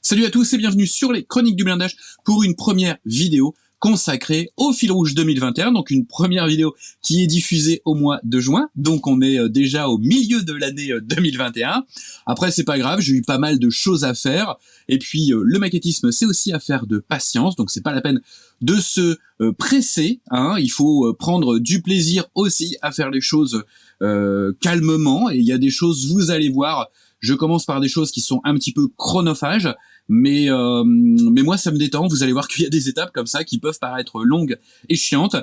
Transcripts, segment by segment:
Salut à tous et bienvenue sur les Chroniques du blindage pour une première vidéo consacrée au fil rouge 2021, donc une première vidéo qui est diffusée au mois de juin, donc on est déjà au milieu de l'année 2021. Après c'est pas grave, j'ai eu pas mal de choses à faire, et puis le maquettisme c'est aussi affaire de patience, donc c'est pas la peine de se presser, hein. Il faut prendre du plaisir aussi à faire les choses calmement, et il y a des choses, vous allez voir, je commence par des choses qui sont un petit peu chronophages, mais moi ça me détend. Vous allez voir qu'il y a des étapes comme ça qui peuvent paraître longues et chiantes,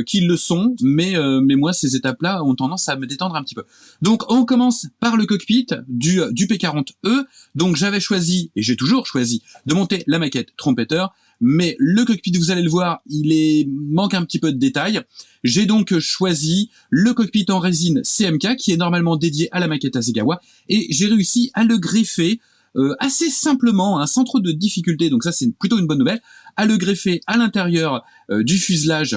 qui le sont, mais moi ces étapes-là ont tendance à me détendre un petit peu. Donc on commence par le cockpit du P40E. Donc j'avais choisi, et j'ai toujours choisi, de monter la maquette trompetteur, mais le cockpit, vous allez le voir, manque un petit peu de détails. J'ai donc choisi le cockpit en résine CMK, qui est normalement dédié à la maquette Hasegawa, et j'ai réussi à le greffer assez simplement, hein, sans trop de difficultés, donc ça c'est plutôt une bonne nouvelle, à le greffer à l'intérieur du fuselage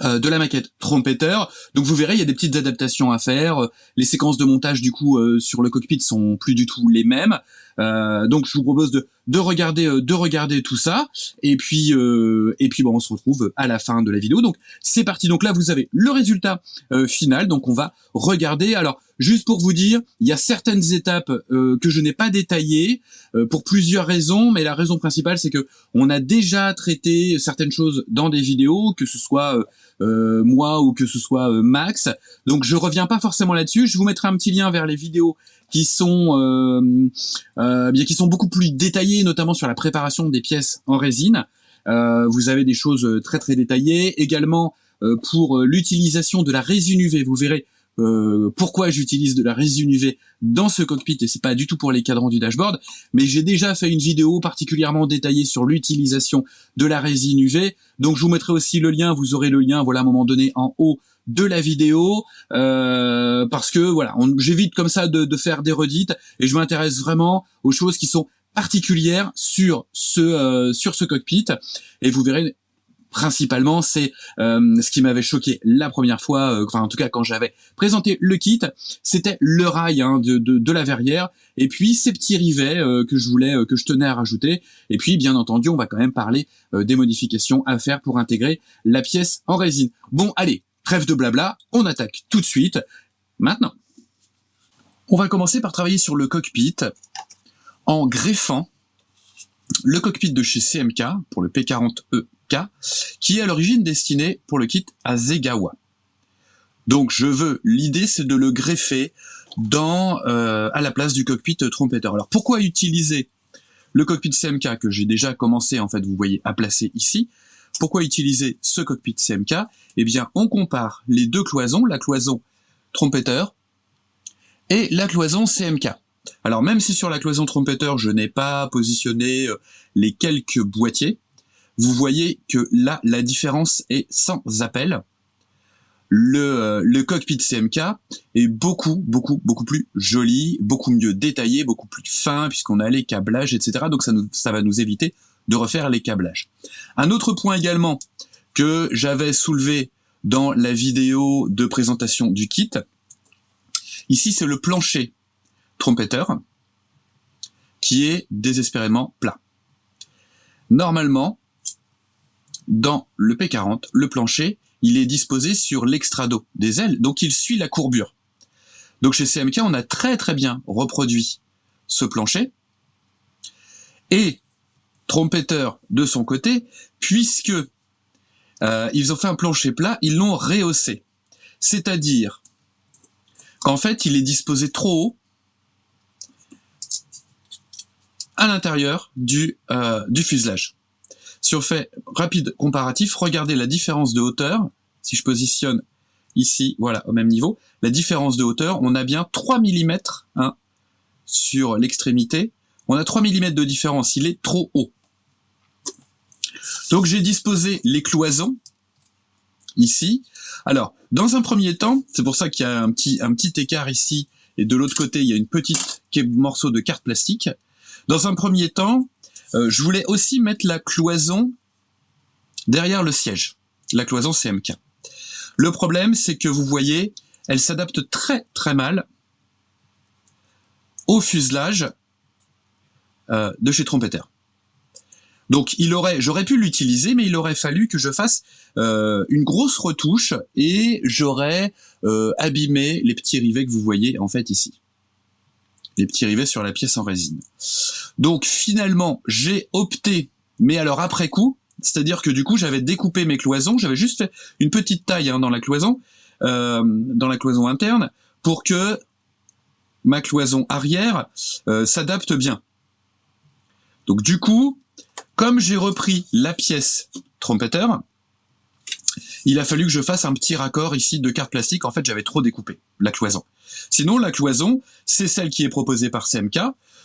de la maquette trompetteur. Donc vous verrez, il y a des petites adaptations à faire. Les séquences de montage du coup sur le cockpit sont plus du tout les mêmes. Donc je vous propose de regarder tout ça. Et puis bon, on se retrouve à la fin de la vidéo. Donc c'est parti. Donc là vous avez le résultat final. Donc on va regarder. Alors juste pour vous dire, il y a certaines étapes que je n'ai pas détaillées pour plusieurs raisons, mais la raison principale c'est que on a déjà traité certaines choses dans des vidéos, que ce soit moi ou que ce soit Max. Donc je reviens pas forcément là-dessus. Je vous mettrai un petit lien vers les vidéos qui sont qui sont beaucoup plus détaillées, notamment sur la préparation des pièces en résine. Vous avez des choses très très détaillées. Également pour l'utilisation de la résine UV, vous verrez pourquoi j'utilise de la résine UV dans ce cockpit, et c'est pas du tout pour les cadrans du dashboard, mais j'ai déjà fait une vidéo particulièrement détaillée sur l'utilisation de la résine UV, donc je vous mettrai aussi le lien, vous aurez le lien, voilà, à un moment donné en haut de la vidéo, parce que voilà, j'évite comme ça de faire des redites, et je m'intéresse vraiment aux choses qui sont particulières sur ce cockpit, et vous verrez. Principalement, c'est ce qui m'avait choqué la première fois, enfin en tout cas quand j'avais présenté le kit, c'était le rail de la verrière, et puis ces petits rivets que je tenais à rajouter, et puis bien entendu on va quand même parler des modifications à faire pour intégrer la pièce en résine. Bon allez, trêve de blabla, on attaque tout de suite, maintenant. On va commencer par travailler sur le cockpit en greffant le cockpit de chez CMK pour le P40E, qui est à l'origine destiné pour le kit Hasegawa. Donc l'idée c'est de le greffer à la place du cockpit trompetteur. Alors pourquoi utiliser le cockpit CMK que j'ai déjà commencé, en fait vous voyez, à placer ici? Pourquoi utiliser ce cockpit CMK? Eh bien on compare les deux cloisons, la cloison trompetteur et la cloison CMK. Alors même si sur la cloison trompetteur je n'ai pas positionné les quelques boîtiers, vous voyez que là, la différence est sans appel. Le cockpit CMK est beaucoup plus joli, beaucoup mieux détaillé, beaucoup plus fin, puisqu'on a les câblages, etc. Donc ça va nous éviter de refaire les câblages. Un autre point également que j'avais soulevé dans la vidéo de présentation du kit, ici c'est le plancher trompetteur, qui est désespérément plat. Normalement, dans le P40, le plancher, il est disposé sur l'extrado des ailes, donc il suit la courbure. Donc chez CMK, on a très très bien reproduit ce plancher. Et trompetteur de son côté, puisque ils ont fait un plancher plat, ils l'ont rehaussé. C'est-à-dire qu'en fait, il est disposé trop haut à l'intérieur du fuselage. Si on fait rapide comparatif, regardez la différence de hauteur. Si je positionne ici, voilà, au même niveau, la différence de hauteur, on a bien 3 mm hein, sur l'extrémité. On a 3 mm de différence, il est trop haut. Donc j'ai disposé les cloisons ici. Alors, dans un premier temps, c'est pour ça qu'il y a un petit écart ici, et de l'autre côté, il y a une petite morceau de carte plastique. Dans un premier temps, je voulais aussi mettre la cloison derrière le siège, la cloison CMK. Le problème, c'est que vous voyez, elle s'adapte très très mal au fuselage de chez Trompeter. Donc j'aurais pu l'utiliser, mais il aurait fallu que je fasse une grosse retouche et j'aurais abîmé les petits rivets que vous voyez en fait ici. Les petits rivets sur la pièce en résine. Donc finalement, j'ai opté, mais alors après coup, c'est-à-dire que du coup, j'avais découpé mes cloisons, j'avais juste fait une petite taille dans la cloison interne, pour que ma cloison arrière s'adapte bien. Donc du coup, comme j'ai repris la pièce Trompeter, il a fallu que je fasse un petit raccord ici de carte plastique. En fait, j'avais trop découpé la cloison. Sinon, la cloison, c'est celle qui est proposée par CMK.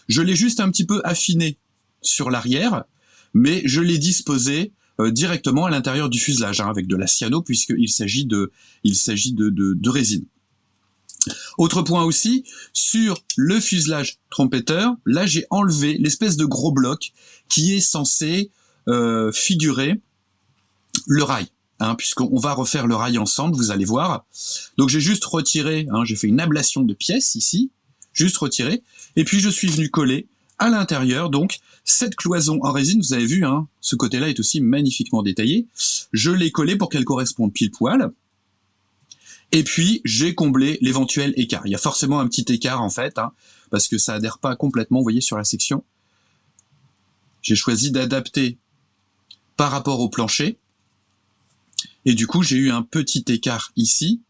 Je l'ai juste un petit peu affinée sur l'arrière, mais je l'ai disposée directement à l'intérieur du fuselage, avec de la cyano, puisqu'il s'agit de résine. Autre point aussi, sur le fuselage Trompeter, là j'ai enlevé l'espèce de gros bloc qui est censé figurer le rail, puisqu'on va refaire le rail ensemble, vous allez voir. Donc j'ai juste retiré, j'ai fait une ablation de pièces ici, juste retiré, et puis je suis venu coller à l'intérieur, donc cette cloison en résine, vous avez vu, ce côté-là est aussi magnifiquement détaillé. Je l'ai collé pour qu'elle corresponde pile poil. Et puis, j'ai comblé l'éventuel écart. Il y a forcément un petit écart, en fait, parce que ça adhère pas complètement, vous voyez, sur la section. J'ai choisi d'adapter par rapport au plancher. Et du coup, j'ai eu un petit écart ici,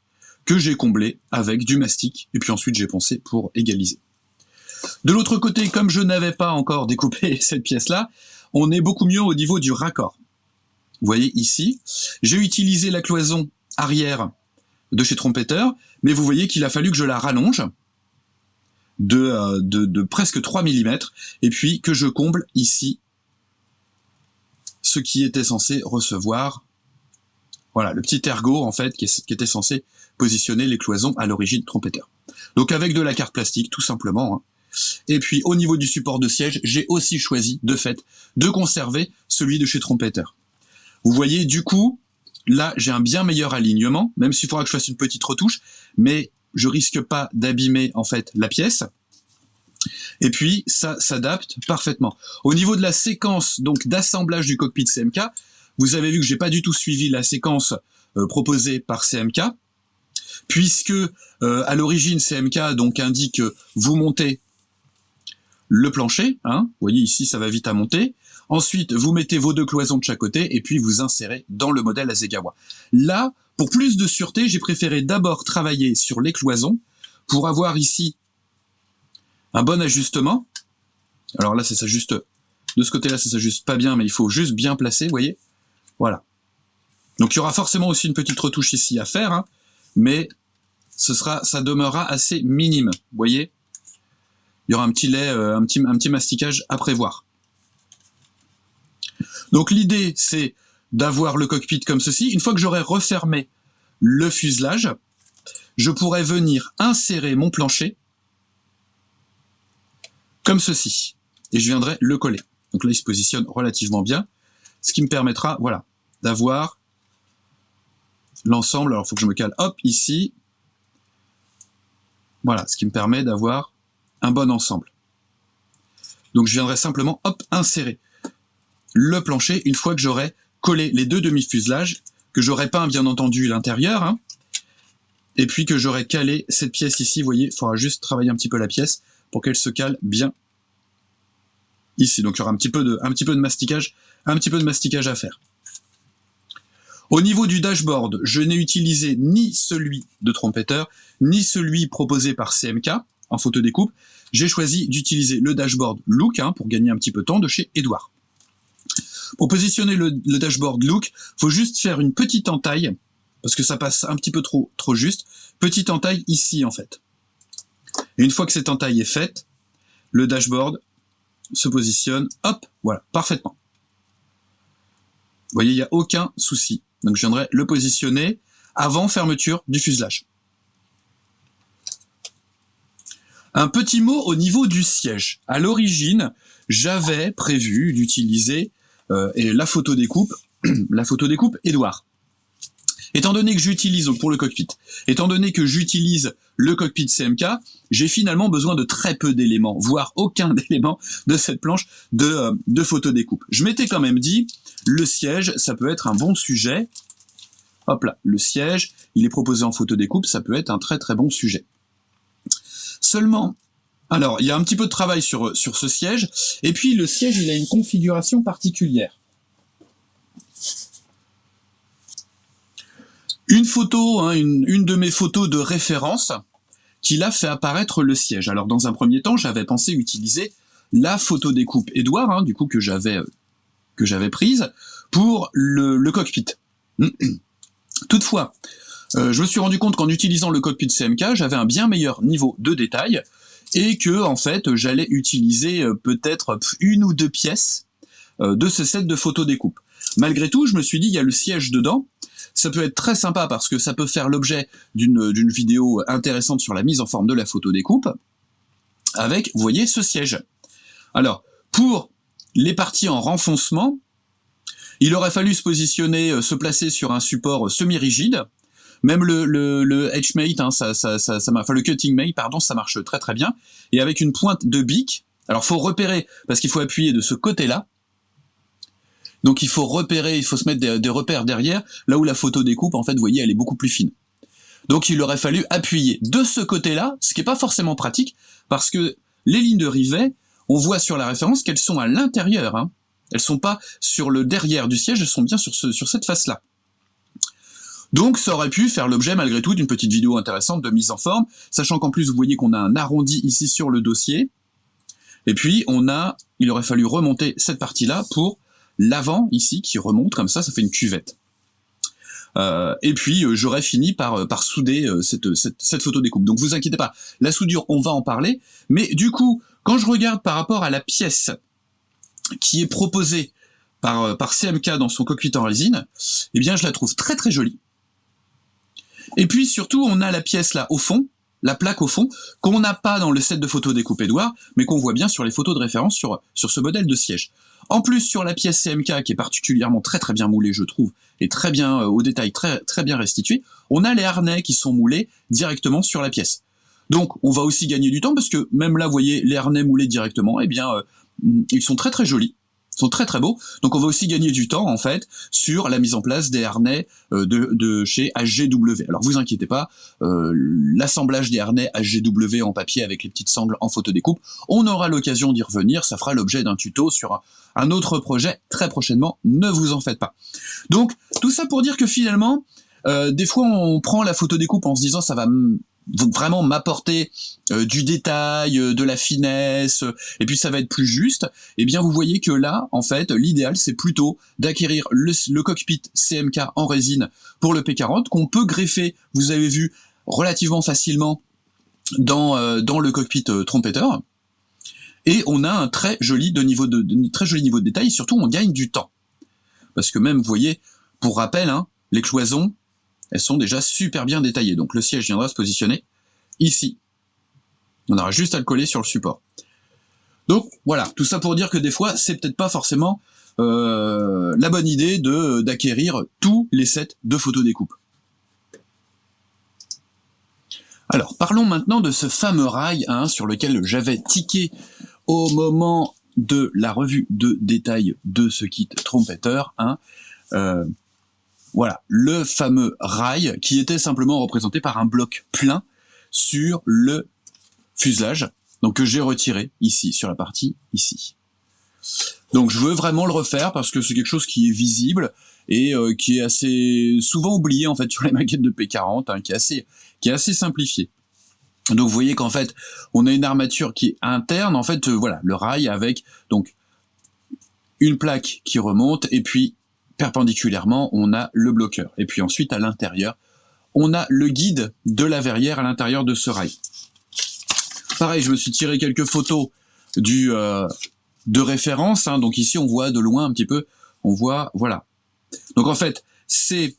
que j'ai comblé avec du mastic. Et puis ensuite, j'ai poncé pour égaliser. De l'autre côté, comme je n'avais pas encore découpé cette pièce-là, on est beaucoup mieux au niveau du raccord. Vous voyez ici, j'ai utilisé la cloison arrière de chez Trompeter, mais vous voyez qu'il a fallu que je la rallonge de presque 3 mm, et puis que je comble ici ce qui était censé recevoir, voilà, le petit ergot en fait qui était censé positionner les cloisons à l'origine Trompeter. Donc avec de la carte plastique tout simplement. Et puis au niveau du support de siège, j'ai aussi choisi de fait de conserver celui de chez Trompeter. Vous voyez du coup, là, j'ai un bien meilleur alignement, même s'il faudra que je fasse une petite retouche, mais je risque pas d'abîmer, en fait, la pièce. Et puis, ça s'adapte parfaitement. Au niveau de la séquence, donc, d'assemblage du cockpit CMK, vous avez vu que j'ai pas du tout suivi la séquence proposée par CMK, puisque, à l'origine, CMK, donc, indique que vous montez le plancher, vous voyez ici, ça va vite à monter. Ensuite, vous mettez vos deux cloisons de chaque côté et puis vous insérez dans le modèle Hasegawa. Là, pour plus de sûreté, j'ai préféré d'abord travailler sur les cloisons pour avoir ici un bon ajustement. Alors là, ça s'ajuste, de ce côté-là, ça s'ajuste pas bien, mais il faut juste bien placer, vous voyez. Voilà. Donc il y aura forcément aussi une petite retouche ici à faire, mais ça demeurera assez minime, vous voyez. Il y aura un petit lait, un petit masticage à prévoir. Donc l'idée, c'est d'avoir le cockpit comme ceci. Une fois que j'aurai refermé le fuselage, je pourrai venir insérer mon plancher comme ceci. Et je viendrai le coller. Donc là, il se positionne relativement bien. Ce qui me permettra, voilà, d'avoir l'ensemble. Alors, il faut que je me cale, hop, ici. Voilà, ce qui me permet d'avoir un bon ensemble. Donc je viendrai simplement, hop, insérer le plancher une fois que j'aurai collé les deux demi-fuselages, que j'aurai peint bien entendu l'intérieur, et puis que j'aurai calé cette pièce ici. Vous voyez, il faudra juste travailler un petit peu la pièce pour qu'elle se cale bien ici. Donc il y aura un petit peu de masticage à faire. Au niveau du dashboard, je n'ai utilisé ni celui de Trompeter, ni celui proposé par CMK en photodécoupe. J'ai choisi d'utiliser le dashboard Look, pour gagner un petit peu de temps, de chez Edouard. Pour positionner le dashboard Look, faut juste faire une petite entaille, parce que ça passe un petit peu trop juste. Petite entaille ici, en fait. Et une fois que cette entaille est faite, le dashboard se positionne, hop, voilà, parfaitement. Vous voyez, il n'y a aucun souci. Donc je viendrai le positionner avant fermeture du fuselage. Un petit mot au niveau du siège. À l'origine, j'avais prévu d'utiliser la photodécoupe Edouard. Étant donné que j'utilise, donc pour le cockpit, étant donné que j'utilise le cockpit CMK, j'ai finalement besoin de très peu d'éléments, voire aucun élément de cette planche de photodécoupe. Je m'étais quand même dit, le siège, ça peut être un bon sujet. Hop là, le siège, il est proposé en photodécoupe, ça peut être un très très bon sujet. Seulement, alors, il y a un petit peu de travail sur ce siège, et puis le siège, il a une configuration particulière. Une photo, hein, une de mes photos de référence, qui l'a fait apparaître le siège. Alors dans un premier temps, j'avais pensé utiliser la photodécoupe Édouard, hein, du coup que j'avais prise pour le cockpit. Toutefois, je me suis rendu compte qu'en utilisant le cockpit CMK, j'avais un bien meilleur niveau de détail et que en fait, j'allais utiliser peut-être une ou deux pièces de ce set de photodécoupe. Malgré tout, je me suis dit, il y a le siège dedans. Ça peut être très sympa parce que ça peut faire l'objet d'une vidéo intéressante sur la mise en forme de la photodécoupe avec, vous voyez, ce siège. Alors, pour les parties en renfoncement, il aurait fallu se positionner, se placer sur un support semi-rigide. Même le HMate, hein, enfin le Cutting Mate, pardon, ça marche très très bien. Et avec une pointe de bic, alors faut repérer, parce qu'il faut appuyer de ce côté-là. Donc il faut repérer, il faut se mettre des repères derrière, là où la photodécoupe, en fait, vous voyez, elle est beaucoup plus fine. Donc il aurait fallu appuyer de ce côté-là, ce qui n'est pas forcément pratique, parce que les lignes de rivet, on voit sur la référence qu'elles sont à l'intérieur, hein. Elles sont pas sur le derrière du siège, elles sont bien sur cette face-là. Donc ça aurait pu faire l'objet malgré tout d'une petite vidéo intéressante de mise en forme, sachant qu'en plus vous voyez qu'on a un arrondi ici sur le dossier, et puis il aurait fallu remonter cette partie-là pour l'avant ici qui remonte comme ça fait une cuvette. Et puis j'aurais fini par souder cette photodécoupe. Donc vous inquiétez pas, la soudure on va en parler, mais du coup quand je regarde par rapport à la pièce qui est proposée par CMK dans son cockpit en résine, eh bien je la trouve très très jolie. Et puis surtout on a la pièce là au fond, la plaque au fond, qu'on n'a pas dans le set de photodécoupe Édouard, mais qu'on voit bien sur les photos de référence sur ce modèle de siège. En plus, sur la pièce CMK, qui est particulièrement très très bien moulée, je trouve, et très bien au détail, très très bien restitué, on a les harnais qui sont moulés directement sur la pièce. Donc, on va aussi gagner du temps, parce que même là, vous voyez, les harnais moulés directement, eh bien, ils sont très très jolis. Sont très très beaux, donc on va aussi gagner du temps en fait sur la mise en place des harnais de chez HGW. Alors vous inquiétez pas, l'assemblage des harnais HGW en papier avec les petites sangles en photodécoupe, on aura l'occasion d'y revenir, ça fera l'objet d'un tuto sur un autre projet très prochainement, ne vous en faites pas. Donc tout ça pour dire que finalement, des fois on prend la photodécoupe en se disant ça va vraiment m'apporter du détail, de la finesse, et puis ça va être plus juste. Et bien vous voyez que là, en fait, l'idéal c'est plutôt d'acquérir le cockpit CMK en résine pour le P40 qu'on peut greffer, vous avez vu, relativement facilement dans le cockpit trompetteur. Et on a un très joli niveau de détail, et surtout on gagne du temps. Parce que même, vous voyez, pour rappel, hein, les cloisons, elles sont déjà super bien détaillées. Donc le siège viendra se positionner ici. On aura juste à le coller sur le support. Donc voilà, tout ça pour dire que des fois, c'est peut-être pas forcément la bonne idée d'acquérir tous les sets de photodécoupe. Alors, parlons maintenant de ce fameux rail sur lequel j'avais tiqué au moment de la revue de détail de ce kit trompetteur. Voilà, le fameux rail qui était simplement représenté par un bloc plein sur le fuselage, donc que j'ai retiré ici, sur la partie ici. Donc je veux vraiment le refaire parce que c'est quelque chose qui est visible et qui est assez souvent oublié en fait sur les maquettes de P40, qui est assez simplifié. Donc vous voyez qu'en fait, on a une armature qui est interne, en fait, voilà, le rail avec donc une plaque qui remonte et puis perpendiculairement, on a le bloqueur. Et puis ensuite, à l'intérieur, on a le guide de la verrière à l'intérieur de ce rail. Pareil, je me suis tiré quelques photos de référence. Donc ici, on voit de loin un petit peu, on voit, voilà. Donc en fait, c'est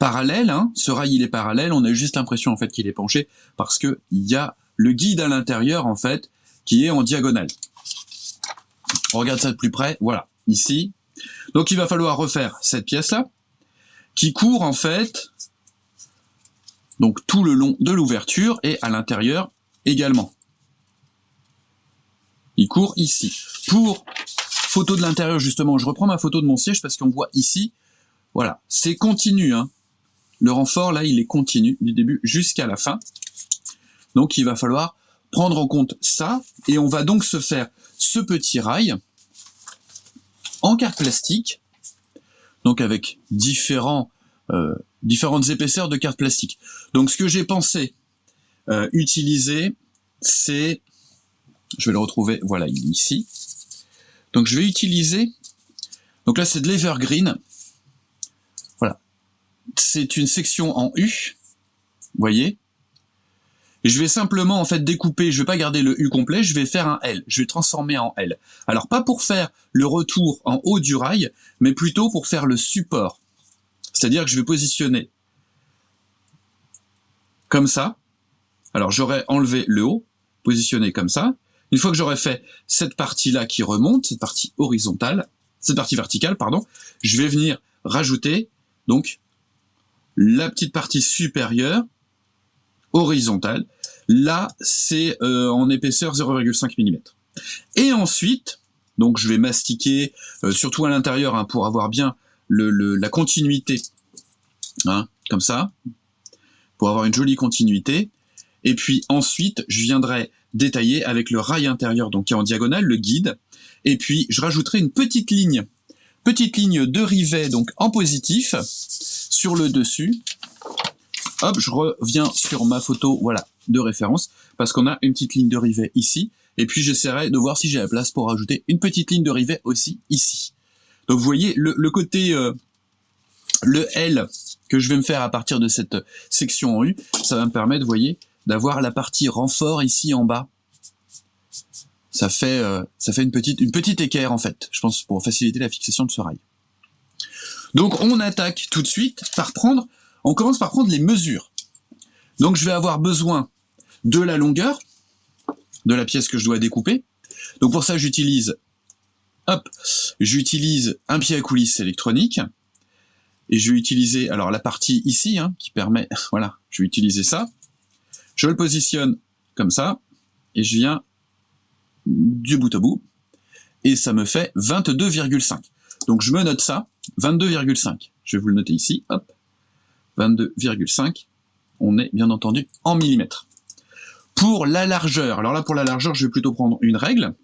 parallèle, ce rail, il est parallèle. On a juste l'impression en fait qu'il est penché parce que il y a le guide à l'intérieur en fait qui est en diagonale. On regarde ça de plus près. Voilà, ici. Donc il va falloir refaire cette pièce-là, qui court en fait donc tout le long de l'ouverture et à l'intérieur également. Il court ici. Pour photo de l'intérieur, justement, je reprends ma photo de mon siège parce qu'on voit ici, voilà, c'est continu, hein. Le renfort, là, il est continu du début jusqu'à la fin. Donc, il va falloir prendre en compte ça. Et on va donc se faire ce petit rail en carte plastique. Donc, avec différentes épaisseurs de carte plastique. Donc, ce que j'ai pensé utiliser, c'est... Je vais le retrouver, voilà, il est ici. Donc, je vais utiliser... Donc là, c'est de l'Evergreen. Voilà. C'est une section en U. Vous voyez? Et je vais simplement, en fait, découper, je vais pas garder le U complet, je vais faire un L. Je vais transformer en L. Alors, pas pour faire le retour en haut du rail, mais plutôt pour faire le support. C'est-à-dire que je vais positionner comme ça. Alors, j'aurais enlevé le haut, positionné comme ça. Une fois que j'aurai fait cette partie-là qui remonte, cette partie horizontale, cette partie verticale, pardon, je vais venir rajouter, donc, la petite partie supérieure, horizontale. Là, c'est en épaisseur 0,5 mm. Et ensuite, donc je vais mastiquer, surtout à l'intérieur, hein, pour avoir bien la continuité, hein, comme ça, pour avoir une jolie continuité. Et puis ensuite, je viendrai détailler avec le rail intérieur, donc qui est en diagonale, le guide. Et puis, je rajouterai une petite ligne de rivet, donc en positif, sur le dessus. Hop, je reviens sur ma photo, voilà, de référence, parce qu'on a une petite ligne de rivet ici. Et puis, j'essaierai de voir si j'ai la place pour rajouter une petite ligne de rivet aussi ici. Donc, vous voyez, le côté, le L que je vais me faire à partir de cette section en U, ça va me permettre, vous voyez, d'avoir la partie renfort ici en bas. Ça fait une petite équerre, en fait, je pense, pour faciliter la fixation de ce rail. Donc, on attaque tout de suite on commence par prendre les mesures. Donc, je vais avoir besoin de la longueur de la pièce que je dois découper. Donc, pour ça, j'utilise un pied à coulisse électronique. Et je vais utiliser, alors, la partie ici, hein, qui permet, voilà, je vais utiliser ça. Je le positionne comme ça. Et je viens du bout à bout. Et ça me fait 22,5. Donc, je me note ça, 22,5. Je vais vous le noter ici, hop. 22,5, on est bien entendu en millimètres. Pour la largeur, alors là pour la largeur, je vais plutôt prendre une règle.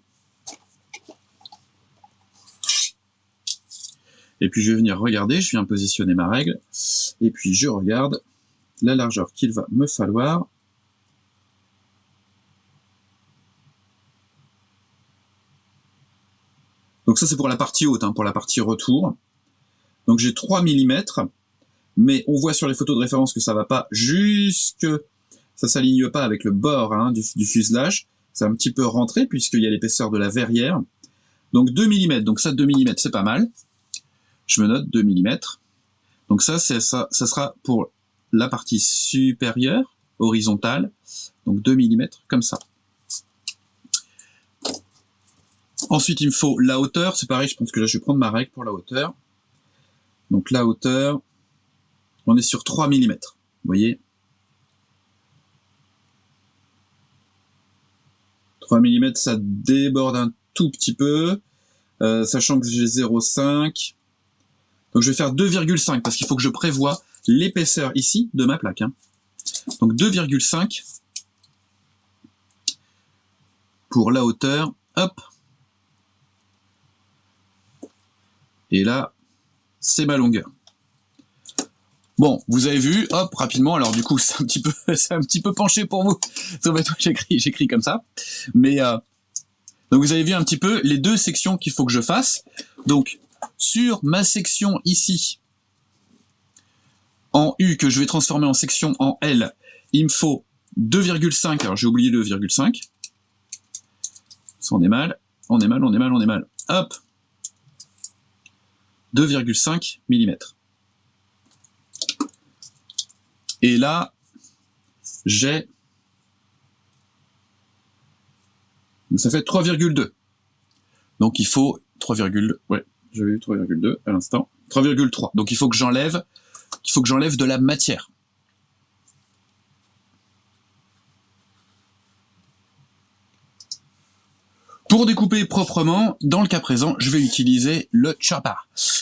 Et puis je vais venir regarder, je viens positionner ma règle, et puis je regarde la largeur qu'il va me falloir. Donc ça c'est pour la partie haute, hein, pour la partie retour. Donc j'ai 3 mm. Mais on voit sur les photos de référence que ça va pas ça s'aligne pas avec le bord, hein, du fuselage. C'est un petit peu rentré puisqu'il y a l'épaisseur de la verrière. Donc 2 mm, donc ça 2 mm c'est pas mal. Je me note 2 mm. Donc ça sera pour la partie supérieure, horizontale. Donc 2 mm comme ça. Ensuite il me faut la hauteur, c'est pareil, je pense que là je vais prendre ma règle pour la hauteur. Donc la hauteur, on est sur 3 mm, vous voyez. 3 mm, ça déborde un tout petit peu, sachant que j'ai 0,5. Donc je vais faire 2,5, parce qu'il faut que je prévoie l'épaisseur ici de ma plaque. Hein. Donc 2,5 pour la hauteur, hop. Et là, c'est ma longueur. Bon, vous avez vu, hop, rapidement, alors du coup, c'est un petit peu penché pour vous. J'écris comme ça. Mais, donc vous avez vu un petit peu les deux sections qu'il faut que je fasse. Donc, sur ma section ici, en U, que je vais transformer en section en L, il me faut 2,5, alors j'ai oublié 2,5. Ça, on est mal. Hop. 2,5 mm. Et là, j'ai... Ça fait 3,2. Donc il faut 3,2. Ouais, j'avais eu 3,2 à l'instant. 3,3. Donc il faut que j'enlève qu'il faut que j'enlève de la matière. Pour découper proprement, dans le cas présent, je vais utiliser le chopper.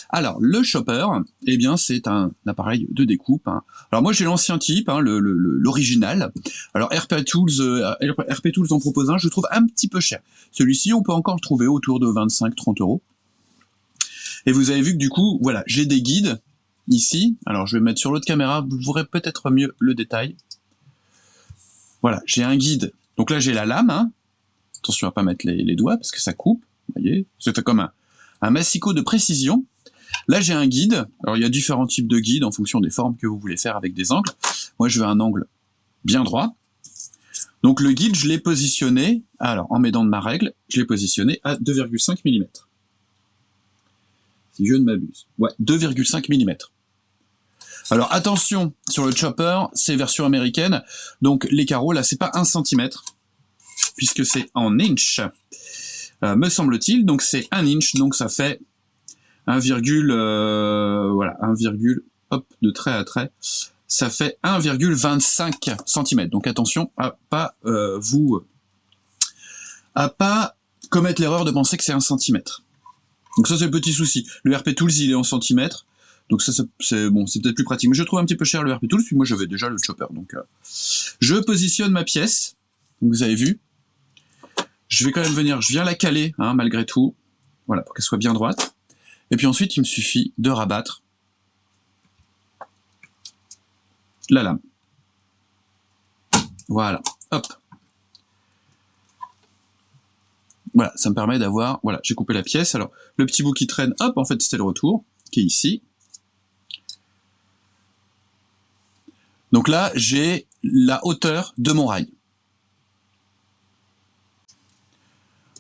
Alors, le chopper, eh bien, c'est un appareil de découpe. Hein. Alors moi, j'ai l'ancien type, hein, l'original. Alors, RP Tools en propose un, je le trouve un petit peu cher. Celui-ci, on peut encore le trouver autour de 25-30 €. Et vous avez vu que du coup, voilà, j'ai des guides ici. Alors, je vais mettre sur l'autre caméra, vous verrez peut-être mieux le détail. Voilà, j'ai un guide. Donc là, j'ai la lame, hein. Attention à pas mettre les doigts parce que ça coupe, vous voyez, ça fait comme un massicot de précision. Là j'ai un guide, alors il y a différents types de guides en fonction des formes que vous voulez faire avec des angles. Moi je veux un angle bien droit. Donc le guide je l'ai positionné, alors en m'aidant de ma règle, je l'ai positionné à 2,5 mm. Si je ne m'abuse. Ouais, 2,5 mm. Alors attention, sur le chopper, c'est version américaine, donc les carreaux là c'est pas 1 cm. Puisque c'est en inch, me semble-t-il, donc c'est 1 inch, donc ça fait 1, voilà, 1, hop, de trait à trait, ça fait 1,25 cm. Donc attention à pas commettre l'erreur de penser que c'est 1 cm. Donc ça c'est le petit souci. Le RP Tools il est en centimètres, donc ça c'est bon, c'est peut-être plus pratique. Mais je trouve un petit peu cher le RP Tools, puis moi j'avais déjà le chopper. Donc je positionne ma pièce, donc vous avez vu. Je vais quand même venir, je viens la caler, hein, malgré tout, voilà, pour qu'elle soit bien droite. Et puis ensuite, il me suffit de rabattre la lame. Voilà, hop. Voilà, ça me permet d'avoir, voilà, j'ai coupé la pièce. Alors, le petit bout qui traîne, hop, en fait, c'était le retour, qui est ici. Donc là, j'ai la hauteur de mon rail.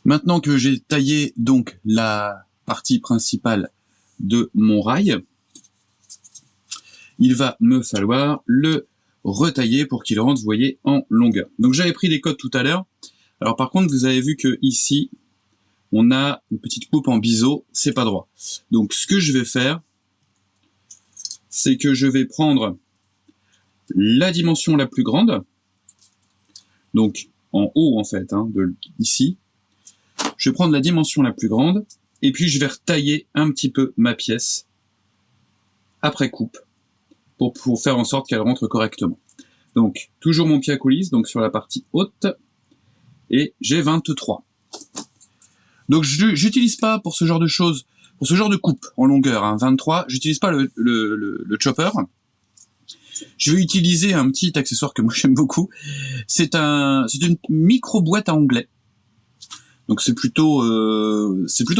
Maintenant que j'ai taillé donc la partie principale de mon rail, il va me falloir le retailler pour qu'il rentre, vous voyez, en longueur. Donc j'avais pris des codes tout à l'heure. Alors par contre, vous avez vu que ici, on a une petite coupe en biseau, c'est pas droit. Donc ce que je vais faire, c'est que je vais prendre la dimension la plus grande, donc en haut en fait, hein, ici. Je vais prendre la dimension la plus grande, et puis je vais retailler un petit peu ma pièce après coupe, pour faire en sorte qu'elle rentre correctement. Donc, toujours mon pied à coulisse, donc sur la partie haute, et j'ai 23. Donc, j'utilise pas pour ce genre de choses, pour ce genre de coupe en longueur, hein, 23, j'utilise pas le chopper. Je vais utiliser un petit accessoire que moi j'aime beaucoup. C'est une micro boîte à onglets. Donc c'est plutôt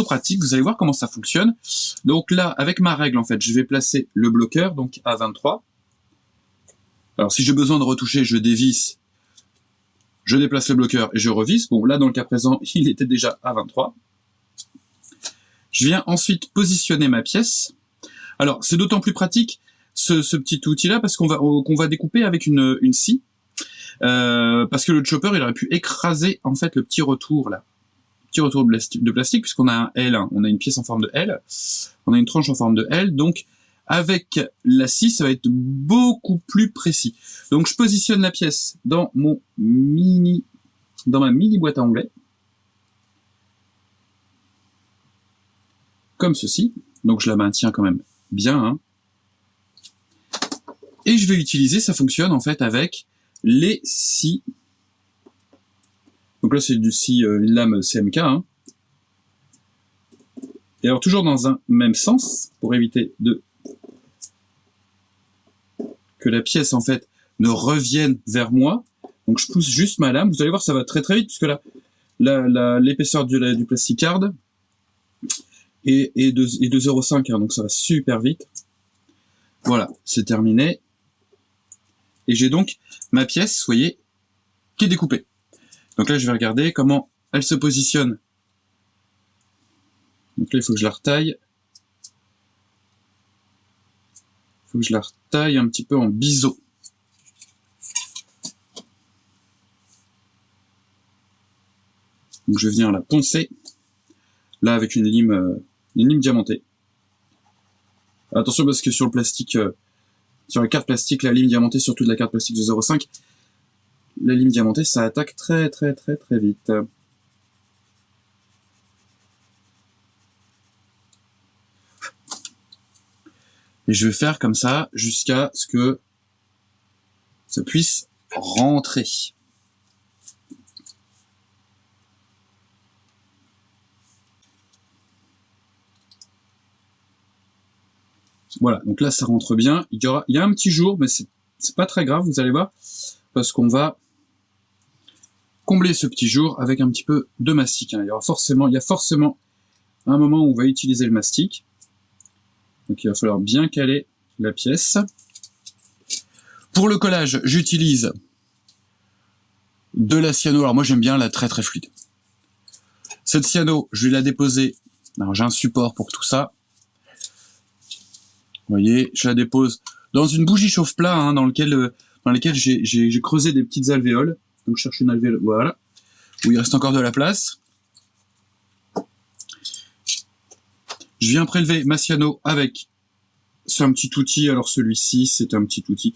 pratique, vous allez voir comment ça fonctionne. Donc là, avec ma règle, en fait, je vais placer le bloqueur, donc à 23. Alors si j'ai besoin de retoucher, je dévisse, je déplace le bloqueur et je revisse. Bon, là, dans le cas présent, il était déjà à 23. Je viens ensuite positionner ma pièce. Alors, c'est d'autant plus pratique, ce petit outil-là, parce qu'on va découper avec une scie. Parce que le chopper, il aurait pu écraser, en fait, le petit retour, là. Petit retour de plastique, puisqu'on a un L, hein, on a une pièce en forme de L, on a une tranche en forme de L, donc avec la scie, ça va être beaucoup plus précis. Donc je positionne la pièce dans ma mini boîte à onglets, comme ceci, donc je la maintiens quand même bien, hein. Et je vais utiliser, ça fonctionne en fait avec les scies. Donc là, c'est une lame CMK. Hein. Et alors, toujours dans un même sens, pour éviter que la pièce, en fait, ne revienne vers moi. Donc, je pousse juste ma lame. Vous allez voir, ça va très très vite, puisque là, l'épaisseur du plasticard est de 0,5. Hein, donc, ça va super vite. Voilà, c'est terminé. Et j'ai donc ma pièce, vous voyez, qui est découpée. Donc là, je vais regarder comment elle se positionne. Donc là, il faut que je la retaille. Il faut que je la retaille un petit peu en biseau. Donc je vais venir la poncer. Là, avec une lime diamantée. Attention parce que sur le plastique sur la carte plastique, la lime diamantée, surtout de la carte plastique de 0,5, la lime diamantée, ça attaque très vite. Et je vais faire comme ça jusqu'à ce que ça puisse rentrer. Voilà, donc là ça rentre bien. Il y a un petit jour, mais c'est pas très grave, vous allez voir, parce qu'on va combler ce petit jour avec un petit peu de mastic. Il y a forcément un moment où on va utiliser le mastic. Donc il va falloir bien caler la pièce. Pour le collage, j'utilise de la cyano. Alors moi j'aime bien la très fluide. Cette cyano, je vais la déposer. Alors j'ai un support pour tout ça. Vous voyez, je la dépose dans une bougie chauffe-plat hein, dans laquelle j'ai creusé des petites alvéoles. Donc je cherche une alvéole, voilà, où il reste encore de la place. Je viens prélever ma cyano avec un petit outil. Alors celui-ci, c'est un petit outil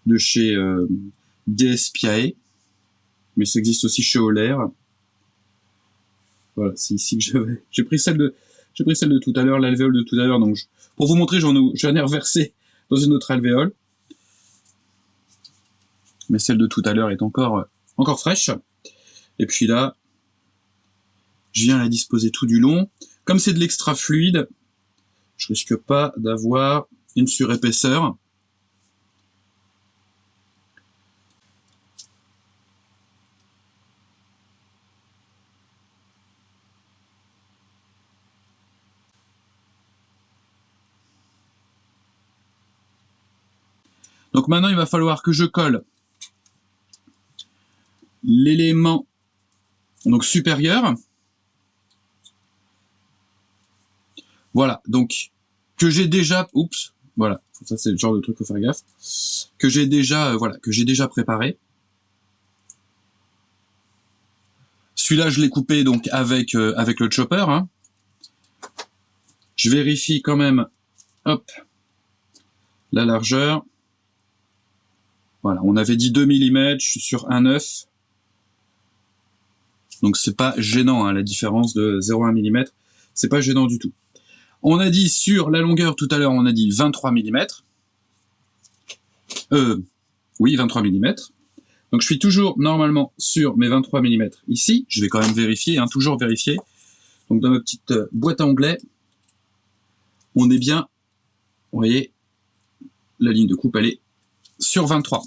de chez DSPIAE, mais ça existe aussi chez Olair. Voilà, c'est ici que j'avais. J'ai pris celle de tout à l'heure, l'alvéole de tout à l'heure. Donc pour vous montrer, j'en ai reversé dans une autre alvéole, mais celle de tout à l'heure est encore fraîche. Et puis là, je viens la disposer tout du long. Comme c'est de l'extra fluide, je risque pas d'avoir une surépaisseur. Donc maintenant, il va falloir que je colle l'élément donc supérieur. Voilà, donc que j'ai déjà, oups, voilà, ça c'est le genre de truc faut faire gaffe, que j'ai déjà, préparé. Celui-là, je l'ai coupé donc avec le chopper. Hein. Je vérifie quand même, hop, la largeur. Voilà, on avait dit 2 mm, je suis sur 1,9. Donc c'est pas gênant, hein, la différence de 0,1 mm, c'est pas gênant du tout. On a dit sur la longueur tout à l'heure, on a dit 23 mm. Oui, 23 mm. Donc je suis toujours normalement sur mes 23 mm ici. Je vais quand même vérifier, hein, toujours vérifier. Donc dans ma petite boîte à onglets, on est bien, vous voyez, la ligne de coupe, elle est sur 23.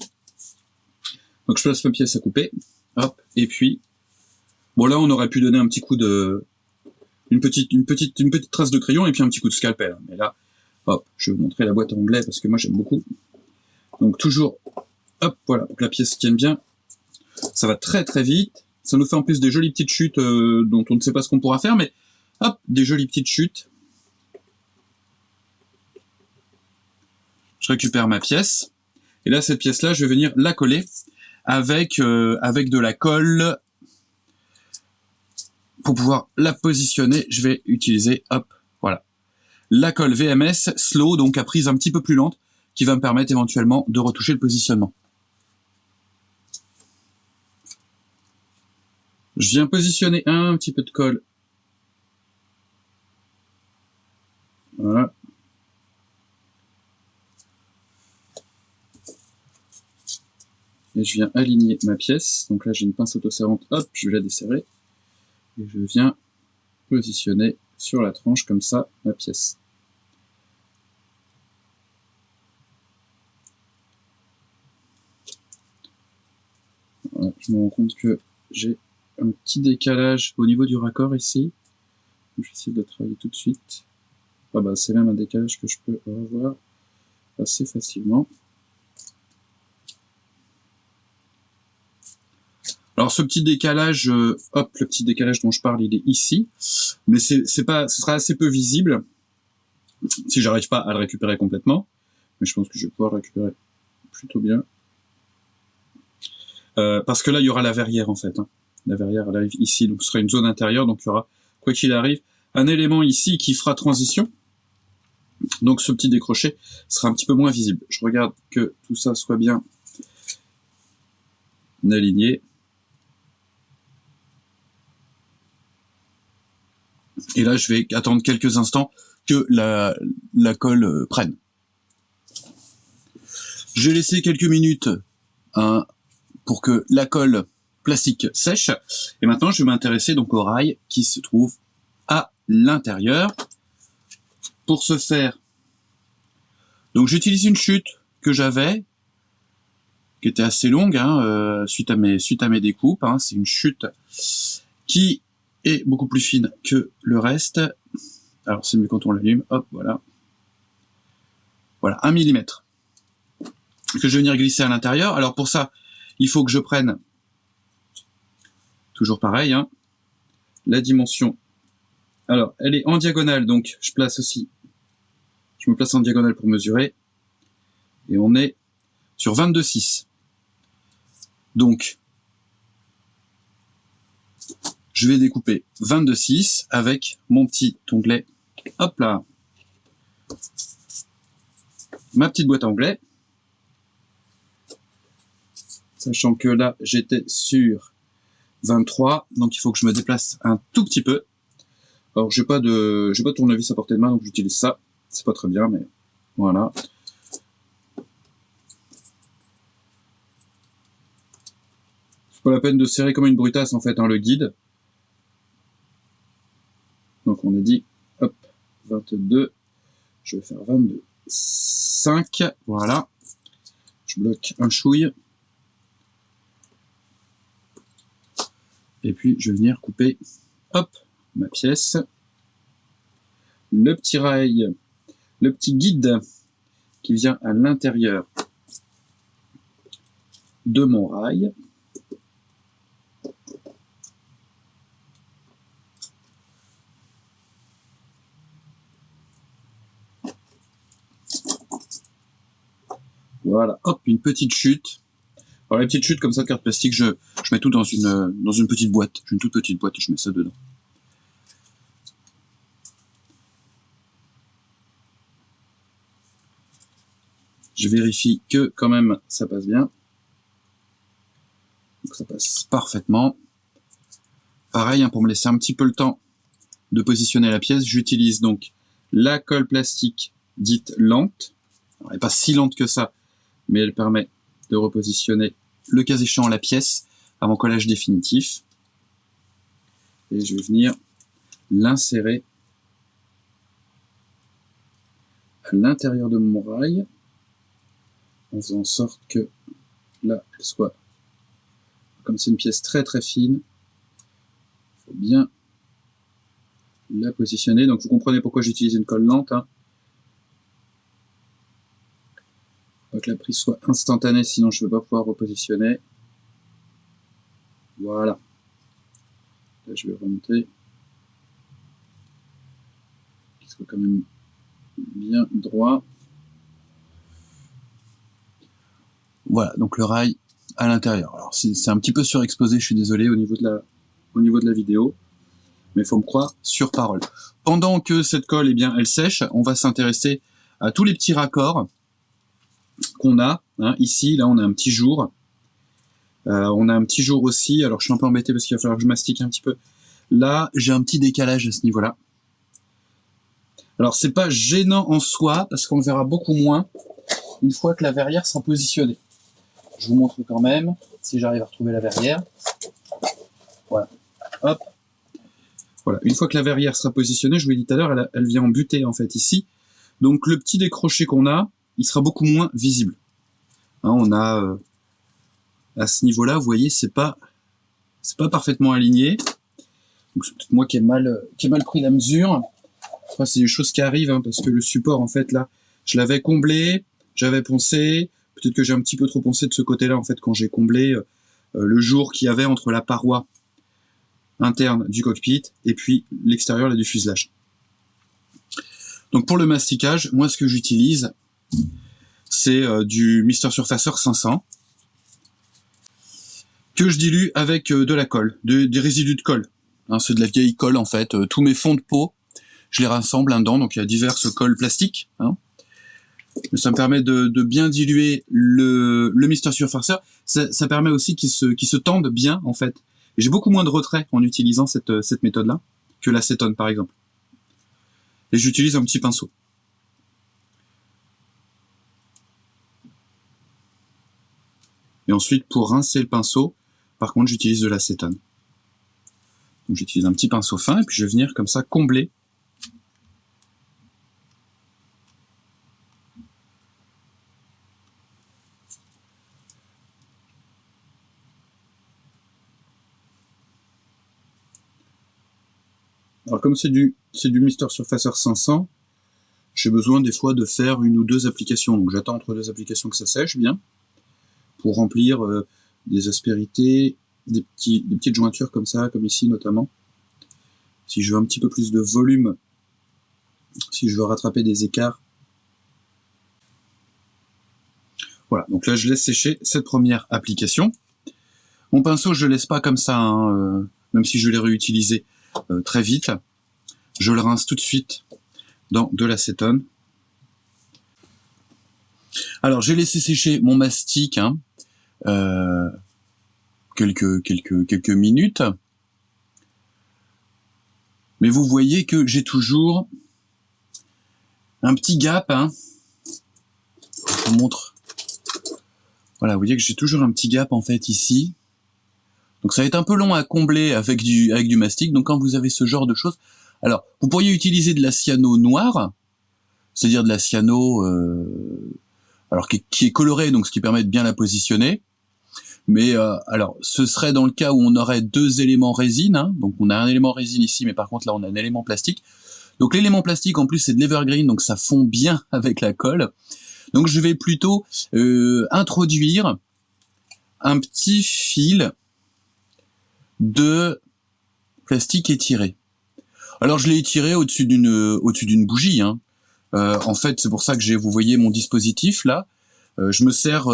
Donc je place ma pièce à couper, hop, et puis, bon là on aurait pu donner un petit coup de, une petite trace de crayon et puis un petit coup de scalpel. Mais là, hop, je vais vous montrer la boîte à onglets parce que moi j'aime beaucoup. Donc toujours, hop, voilà, pour que la pièce tienne bien. Ça va très vite. Ça nous fait en plus des jolies petites chutes dont on ne sait pas ce qu'on pourra faire, mais hop, des jolies petites chutes. Je récupère ma pièce. Et là, cette pièce-là, je vais venir la coller avec de la colle. Pour pouvoir la positionner, je vais utiliser, hop, voilà, la colle VMS Slow, donc à prise un petit peu plus lente, qui va me permettre éventuellement de retoucher le positionnement. Je viens positionner un petit peu de colle. Voilà. Et je viens aligner ma pièce. Donc là, j'ai une pince autoserrante, hop, je vais la desserrer. Et je viens positionner sur la tranche comme ça ma pièce. Voilà, je me rends compte que j'ai un petit décalage au niveau du raccord ici. Je vais essayer de le travailler tout de suite. Ah bah c'est même un décalage que je peux revoir assez facilement. Alors ce petit décalage, hop, le petit décalage dont je parle, il est ici, mais ce sera assez peu visible si j'arrive pas à le récupérer complètement. Mais je pense que je vais pouvoir le récupérer plutôt bien. Parce que là, il y aura la verrière en fait. Hein. La verrière, elle arrive ici, donc ce sera une zone intérieure, donc il y aura, quoi qu'il arrive, un élément ici qui fera transition. Donc ce petit décroché sera un petit peu moins visible. Je regarde que tout ça soit bien aligné. Et là, je vais attendre quelques instants que la colle prenne. J'ai laissé quelques minutes pour que la colle plastique sèche. Et maintenant, je vais m'intéresser donc au rail qui se trouve à l'intérieur. Pour ce faire, donc j'utilise une chute que j'avais, qui était assez longue, suite à mes découpes. C'est une chute qui est beaucoup plus fine que le reste. Alors c'est mieux quand on l'allume. Hop, voilà. Voilà, 1 mm que je vais venir glisser à l'intérieur. Alors pour ça, il faut que je prenne, toujours pareil, la dimension. Alors, elle est en diagonale, donc je me place en diagonale pour mesurer. Et on est sur 22,6. Donc, je vais découper 22,6 avec mon petit onglet. Hop là. Ma petite boîte à onglets. Sachant que là, j'étais sur 23, donc il faut que je me déplace un tout petit peu. Alors, j'ai pas de tournevis à portée de main, donc j'utilise ça. C'est pas très bien, mais voilà. C'est pas la peine de serrer comme une brutasse, en fait, le guide. Donc, on a dit, hop, 22. Je vais faire 22,5. Voilà. Je bloque un chouille. Et puis, je vais venir couper, hop, ma pièce. Le petit rail, le petit guide qui vient à l'intérieur de mon rail. Voilà, hop, une petite chute. Alors, les petites chutes comme ça de carte plastique, je mets tout dans une petite boîte. J'ai une toute petite boîte et je mets ça dedans. Je vérifie que quand même ça passe bien. Donc ça passe parfaitement. Pareil, pour me laisser un petit peu le temps de positionner la pièce, j'utilise donc la colle plastique dite lente. Alors, elle n'est pas si lente que ça, mais elle permet de repositionner le cas échéant la pièce avant collage définitif. Et je vais venir l'insérer à l'intérieur de mon rail en faisant en sorte que là, elle soit, comme c'est une pièce très très fine, il faut bien la positionner. Donc vous comprenez pourquoi j'utilise une colle lente. Faut pas que la prise soit instantanée, sinon je ne vais pas pouvoir repositionner. Voilà. Là je vais remonter. Qu'il soit quand même bien droit. Voilà, donc le rail à l'intérieur. Alors c'est un petit peu surexposé, je suis désolé au niveau de la vidéo, mais il faut me croire sur parole. Pendant que cette colle, elle sèche, on va s'intéresser à tous les petits raccords qu'on a. Ici, là, on a un petit jour. On a un petit jour aussi. Alors, je suis un peu embêté parce qu'il va falloir que je mastique un petit peu. Là, j'ai un petit décalage à ce niveau-là. Alors, c'est pas gênant en soi, parce qu'on le verra beaucoup moins une fois que la verrière sera positionnée. Je vous montre quand même, si j'arrive à retrouver la verrière. Voilà. Hop. Voilà. Une fois que la verrière sera positionnée, je vous l'ai dit tout à l'heure, elle vient en butée, en fait, ici. Donc, le petit décroché qu'on a, il sera beaucoup moins visible. On a, à ce niveau-là, vous voyez, c'est pas parfaitement aligné. Donc, c'est peut-être moi qui ai mal pris la mesure. Enfin, c'est des choses qui arrivent, parce que le support, en fait, là, je l'avais comblé, j'avais poncé. Peut-être que j'ai un petit peu trop poncé de ce côté-là, en fait, quand j'ai comblé le jour qu'il y avait entre la paroi interne du cockpit et puis l'extérieur là, du fuselage. Donc pour le masticage, moi ce que j'utilise, c'est du Mister Surfacer 500 que je dilue avec de la colle, des résidus de colle. C'est de la vieille colle en fait. Tous mes fonds de peau, je les rassemble là-dedans. Donc il y a diverses colles plastiques. Hein. Ça me permet de bien diluer le Mister Surfacer. Ça permet aussi qu'il se tende bien en fait. Et j'ai beaucoup moins de retrait en utilisant cette méthode-là que l'acétone par exemple. Et j'utilise un petit pinceau. Et ensuite, pour rincer le pinceau, par contre, j'utilise de l'acétone. Donc j'utilise un petit pinceau fin et puis je vais venir comme ça combler. Alors comme c'est du Mister Surfacer 500, j'ai besoin des fois de faire 1 ou 2 applications. Donc j'attends entre 2 applications que ça sèche bien, pour remplir des aspérités, des petites jointures comme ça, comme ici notamment. Si je veux un petit peu plus de volume, si je veux rattraper des écarts. Voilà, donc là je laisse sécher cette première application. Mon pinceau je le laisse pas comme ça, hein, même si je l'ai réutilisé très vite. Je le rince tout de suite dans de l'acétone. Alors j'ai laissé sécher mon mastic hein, quelques minutes. Mais vous voyez que j'ai toujours un petit gap. Hein. Je vous montre. Voilà, vous voyez que j'ai toujours un petit gap en fait ici. Donc ça va être un peu long à combler avec du mastic. Donc quand vous avez ce genre de choses, alors vous pourriez utiliser de la cyano noire, c'est-à-dire de la cyano alors qui est colorée, donc ce qui permet de bien la positionner. Mais alors ce serait dans le cas où on aurait 2 éléments résine. Hein. Donc on a un élément résine ici, mais par contre là on a un élément plastique. Donc l'élément plastique en plus c'est de l'evergreen, donc ça fond bien avec la colle. Donc je vais plutôt introduire un petit fil de plastique étiré. Alors je l'ai étiré au-dessus d'une bougie. Hein. En fait, c'est pour ça que vous voyez mon dispositif là. Je me sers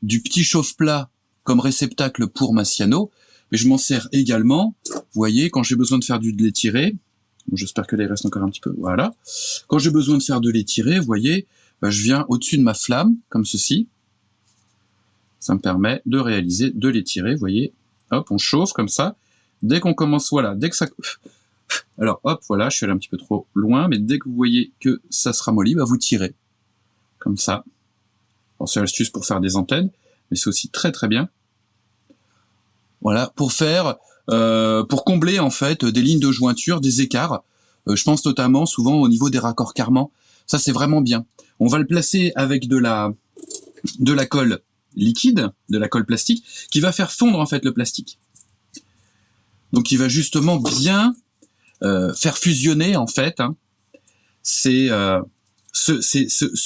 du petit chauffe-plat comme réceptacle pour ma cyano, mais je m'en sers également. Vous voyez, quand j'ai besoin de faire de l'étiré, bon, j'espère que là il reste encore un petit peu. Voilà. Quand j'ai besoin de faire de l'étiré, vous voyez, je viens au-dessus de ma flamme comme ceci. Ça me permet de réaliser de l'étiré. Vous voyez. Hop, on chauffe comme ça. Dès qu'on commence, voilà, dès que ça... Alors, hop, voilà, je suis allé un petit peu trop loin, mais dès que vous voyez que ça se ramollit, bah, vous tirez. Comme ça. Alors, c'est l'astuce pour faire des antennes, mais c'est aussi très très bien. Voilà, pour combler, en fait, des lignes de jointure, des écarts. Je pense notamment, souvent, au niveau des raccords carmants. Ça, c'est vraiment bien. On va le placer avec de la colle liquide, de la colle plastique, qui va faire fondre en fait le plastique. Donc il va justement bien faire fusionner en fait hein, ce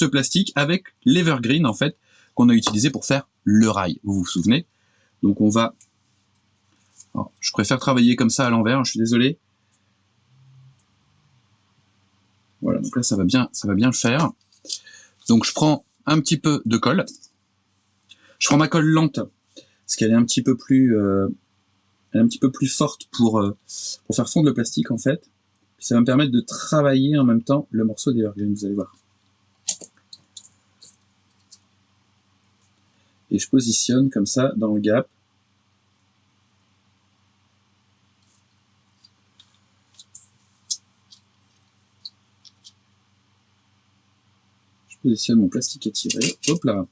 plastique avec l'evergreen en fait qu'on a utilisé pour faire le rail. Vous vous souvenez? Donc on va... Alors, je préfère travailler comme ça à l'envers, je suis désolé. Voilà, donc là ça va bien le faire. Donc je prends un petit peu de colle. Je prends ma colle lente, parce qu'elle est un petit peu plus, forte pour faire fondre le plastique en fait. Puis ça va me permettre de travailler en même temps le morceau d'evergreen, vous allez voir. Et je positionne comme ça dans le gap. Je positionne mon plastique étiré. Hop là.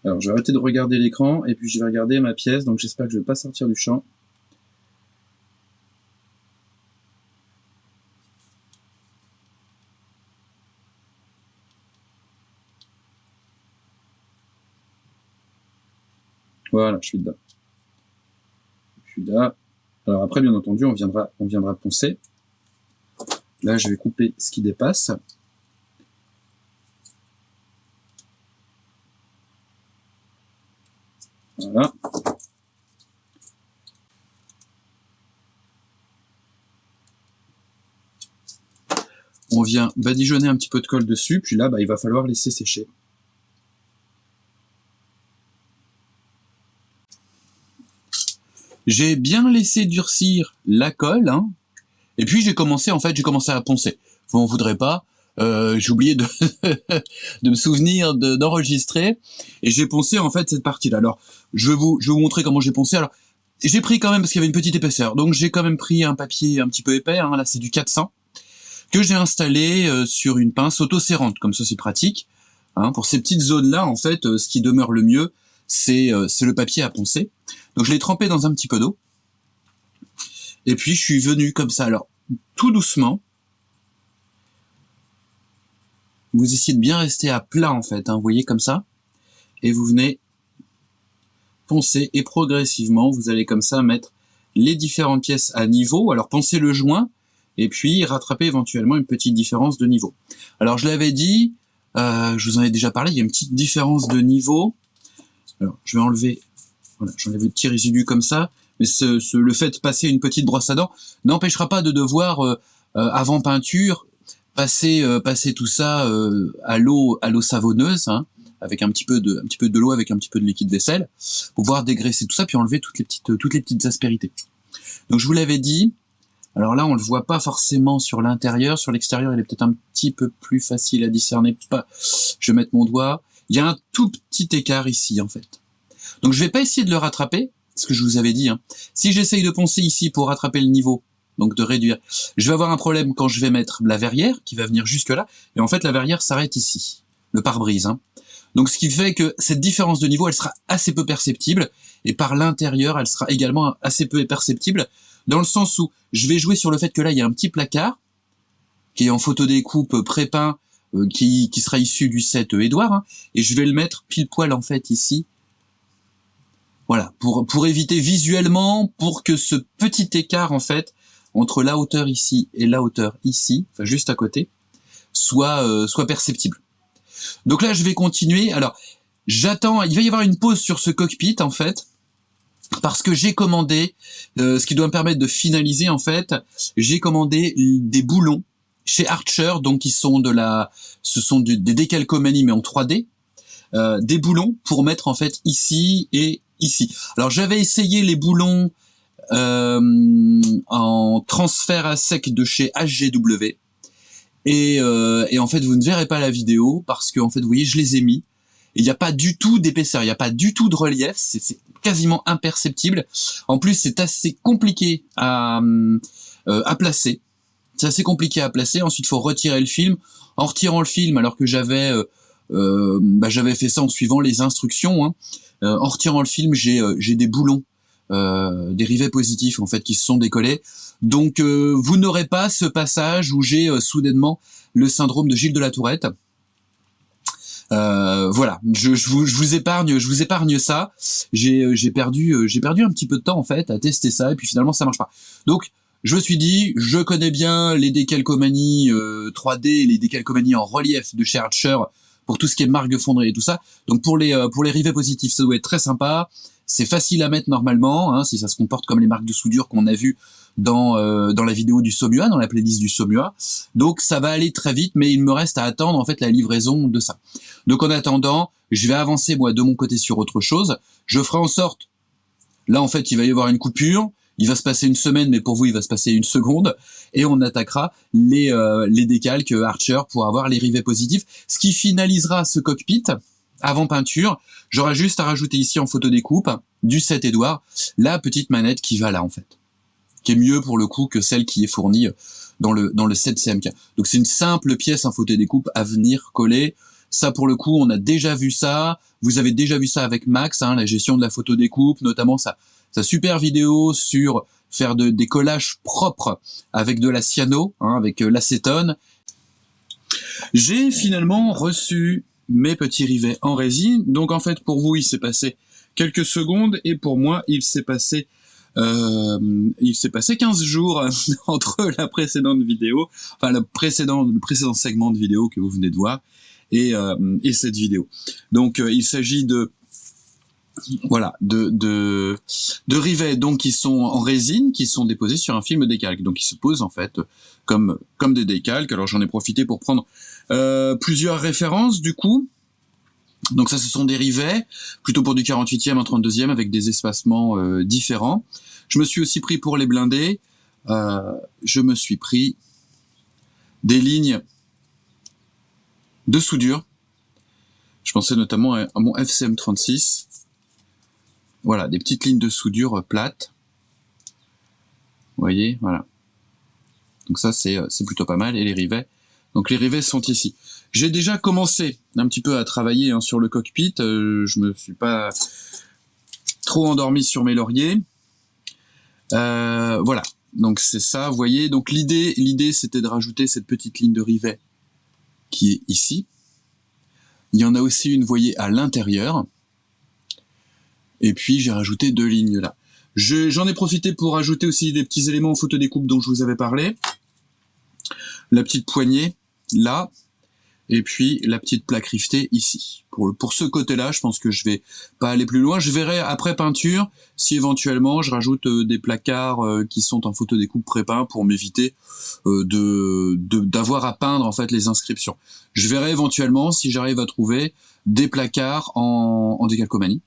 Alors, je vais arrêter de regarder l'écran, et puis je vais regarder ma pièce, donc j'espère que je ne vais pas sortir du champ. Voilà, je suis dedans. Je suis là. Alors après, bien entendu, on viendra poncer. Là, je vais couper ce qui dépasse. Voilà. On vient badigeonner un petit peu de colle dessus, puis là, il va falloir laisser sécher. J'ai bien laissé durcir la colle, hein, et puis j'ai commencé à poncer. Vous m'en voudrez pas, j'ai oublié de, de me souvenir d'enregistrer, et j'ai poncé en fait cette partie-là. Alors, je vais vous montrer comment j'ai poncé. Alors, j'ai pris quand même, parce qu'il y avait une petite épaisseur, donc j'ai quand même pris un papier un petit peu épais, hein, là c'est du 400, que j'ai installé sur une pince auto-serrante, comme ça c'est pratique. Hein, pour ces petites zones-là, en fait, ce qui demeure le mieux, c'est le papier à poncer. Donc je l'ai trempé dans un petit peu d'eau, et puis je suis venu comme ça, alors tout doucement. Vous essayez de bien rester à plat en fait, hein, vous voyez comme ça, et vous venez poncer, et progressivement vous allez comme ça mettre les différentes pièces à niveau. Alors poncez le joint, et puis rattraper éventuellement une petite différence de niveau. Alors je l'avais dit, je vous en ai déjà parlé, il y a une petite différence de niveau. Alors je vais enlever, voilà, j'enlève le petit résidu comme ça, mais le fait de passer une petite brosse à dents n'empêchera pas de devoir, avant peinture, passer tout ça à l'eau savonneuse, hein, avec un petit peu de l'eau, avec un petit peu de liquide vaisselle, pour pouvoir dégraisser tout ça, puis enlever toutes les petites aspérités. Donc je vous l'avais dit. Alors là, on le voit pas forcément sur l'intérieur. Sur l'extérieur, il est peut-être un petit peu plus facile à discerner. Je vais mettre mon doigt. Il y a un tout petit écart ici, en fait. Donc je vais pas essayer de le rattraper, ce que je vous avais dit. Hein. Si j'essaye de poncer ici pour rattraper le niveau, donc de réduire, je vais avoir un problème quand je vais mettre la verrière, qui va venir jusque là. Et en fait, la verrière s'arrête ici, le pare-brise. Hein. Donc ce qui fait que cette différence de niveau, elle sera assez peu perceptible. Et par l'intérieur, elle sera également assez peu perceptible, dans le sens où je vais jouer sur le fait que là, il y a un petit placard, qui est en photodécoupe pré-peint, qui sera issu du set Édouard, hein, et je vais le mettre pile poil en fait ici. Voilà, pour éviter visuellement, pour que ce petit écart en fait, entre la hauteur ici et la hauteur ici, enfin juste à côté, soit perceptible. Donc là, je vais continuer. Alors, j'attends, il va y avoir une pause sur ce cockpit en fait, parce que j'ai commandé, ce qui doit me permettre de finaliser en fait, j'ai commandé des boulons chez Archer, donc ce sont des décalcomanies mais en 3D, des boulons pour mettre en fait ici et ici. Alors j'avais essayé les boulons en transfert à sec de chez HGW, et en fait vous ne verrez pas la vidéo parce que en fait vous voyez je les ai mis. Il n'y a pas du tout d'épaisseur, il n'y a pas du tout de relief, c'est quasiment imperceptible. En plus, c'est assez compliqué à placer. C'est assez compliqué à placer. Ensuite, il faut retirer le film. En retirant le film, alors que j'avais fait ça en suivant les instructions, hein, en retirant le film, j'ai des boulons, des rivets positifs en fait qui se sont décollés. Donc, vous n'aurez pas ce passage où j'ai soudainement le syndrome de Gilles de la Tourette. Voilà, je vous épargne ça. J'ai perdu un petit peu de temps en fait à tester ça, et puis finalement ça marche pas. Donc je me suis dit, je connais bien les décalcomanies 3D, les décalcomanies en relief de chez Archer pour tout ce qui est marque de fonderie et tout ça. Donc pour les rivets positifs, ça doit être très sympa. C'est facile à mettre normalement, hein, si ça se comporte comme les marques de soudure qu'on a vues dans la vidéo du Saumua, dans la playlist du Saumua. Donc ça va aller très vite, mais il me reste à attendre en fait la livraison de ça. Donc en attendant, je vais avancer moi de mon côté sur autre chose. Je ferai en sorte, là en fait il va y avoir une coupure, il va se passer une semaine, mais pour vous il va se passer une seconde, et on attaquera les décalques Archer pour avoir les rivets positifs, ce qui finalisera ce cockpit avant peinture. J'aurai juste à rajouter ici en photodécoupe du set Édouard la petite manette qui va là en fait, qui est mieux pour le coup que celle qui est fournie dans le set CMK. Donc c'est une simple pièce en photodécoupe à venir coller. Ça pour le coup, on a déjà vu ça. Vous avez déjà vu ça avec Max, hein, la gestion de la photodécoupe, notamment sa super vidéo sur faire des collages propres avec de la cyano, hein, avec l'acétone. J'ai finalement reçu mes petits rivets en résine. Donc en fait, pour vous, il s'est passé quelques secondes, et pour moi, il s'est passé 15 jours entre la précédente vidéo, enfin le précédent segment de vidéo que vous venez de voir, et cette vidéo. Donc il s'agit de rivets donc qui sont en résine, qui sont déposés sur un film décalque. Donc ils se posent en fait comme des décalques. Alors j'en ai profité pour prendre plusieurs références du coup. Donc ça, ce sont des rivets, plutôt pour du 48e, un 32e, avec des espacements différents. Je me suis aussi pris pour les blindés, je me suis pris des lignes de soudure. Je pensais notamment à mon FCM36. Voilà, des petites lignes de soudure plates. Vous voyez, voilà. Donc ça, c'est plutôt pas mal. Et les rivets. Donc les rivets sont ici. J'ai déjà commencé un petit peu à travailler sur le cockpit. Je me suis pas trop endormi sur mes lauriers. Voilà. Donc c'est ça, vous voyez. Donc l'idée, c'était de rajouter cette petite ligne de rivet qui est ici. Il y en a aussi une, vous voyez, à l'intérieur. Et puis j'ai rajouté 2 lignes là. J'en ai profité pour ajouter aussi des petits éléments en photodécoupe dont je vous avais parlé. La petite poignée là, et puis la petite plaque rivetée ici. Pour ce côté-là, je pense que je vais pas aller plus loin. Je verrai après peinture si éventuellement je rajoute des placards qui sont en photodécoupe pré-peint pour m'éviter d'avoir à peindre en fait les inscriptions. Je verrai éventuellement si j'arrive à trouver des placards en décalcomanie.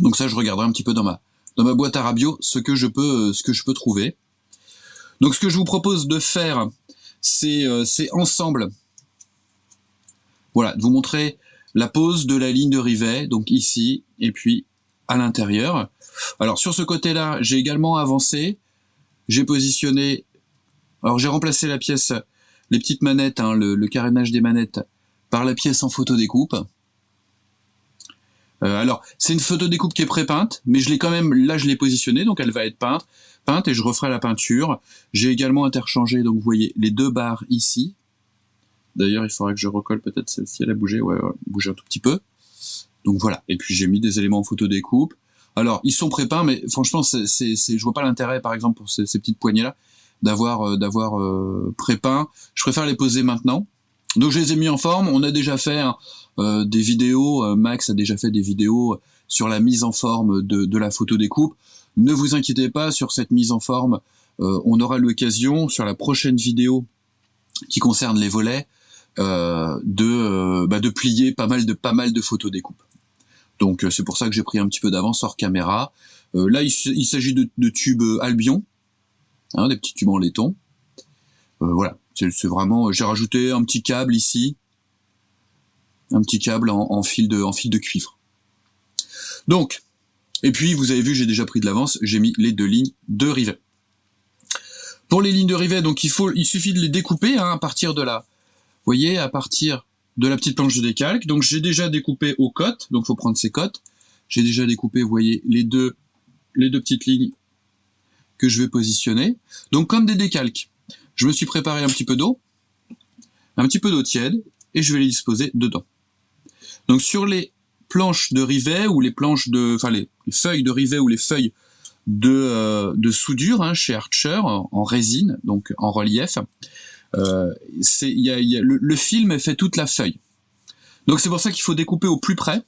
Donc ça, je regarderai un petit peu dans ma boîte à Rabio ce que je peux trouver. Donc ce que je vous propose de faire, c'est ensemble, voilà, de vous montrer la pose de la ligne de rivet, donc ici, et puis à l'intérieur. Alors sur ce côté-là, j'ai également avancé, j'ai positionné, alors j'ai remplacé la pièce, les petites manettes, le carénage des manettes, par la pièce en photodécoupe. Alors, c'est une photodécoupe qui est pré-peinte, mais je l'ai quand même, là je l'ai positionnée, donc elle va être peinte et je referai la peinture. J'ai également interchangé, donc vous voyez, les 2 barres ici. D'ailleurs, il faudrait que je recolle peut-être celle-ci, elle a bougé, ouais, bougé un tout petit peu. Donc voilà, et puis j'ai mis des éléments en photodécoupe. Alors, ils sont pré-peints, mais franchement, je vois pas l'intérêt, par exemple, pour ces petites poignées-là, d'avoir pré-peint. Je préfère les poser maintenant. Donc je les ai mis en forme, on a déjà fait des vidéos, Max a déjà fait des vidéos sur la mise en forme de la photodécoupe. Ne vous inquiétez pas sur cette mise en forme, on aura l'occasion sur la prochaine vidéo qui concerne les volets de plier pas mal de photodécoupes. Donc c'est pour ça que j'ai pris un petit peu d'avance hors caméra. Là il s'agit de tubes Albion, des petits tubes en laiton. Voilà, c'est vraiment, j'ai rajouté un petit câble ici, un petit câble en fil de cuivre. Donc, et puis vous avez vu, j'ai déjà pris de l'avance, j'ai mis les 2 lignes de rivet. Pour les lignes de rivet, donc il suffit de les découper à partir de la, vous voyez, à partir de la petite planche de décalque. Donc j'ai déjà découpé aux cotes, donc faut prendre ces cotes. J'ai déjà découpé, vous voyez, les deux petites lignes que je vais positionner. Donc comme des décalques, je me suis préparé un petit peu d'eau tiède, et je vais les disposer dedans. Donc sur les planches de rivet ou les planches les feuilles de rivet ou les feuilles de soudure chez Archer en résine, donc en relief, le film fait toute la feuille. Donc c'est pour ça qu'il faut découper au plus près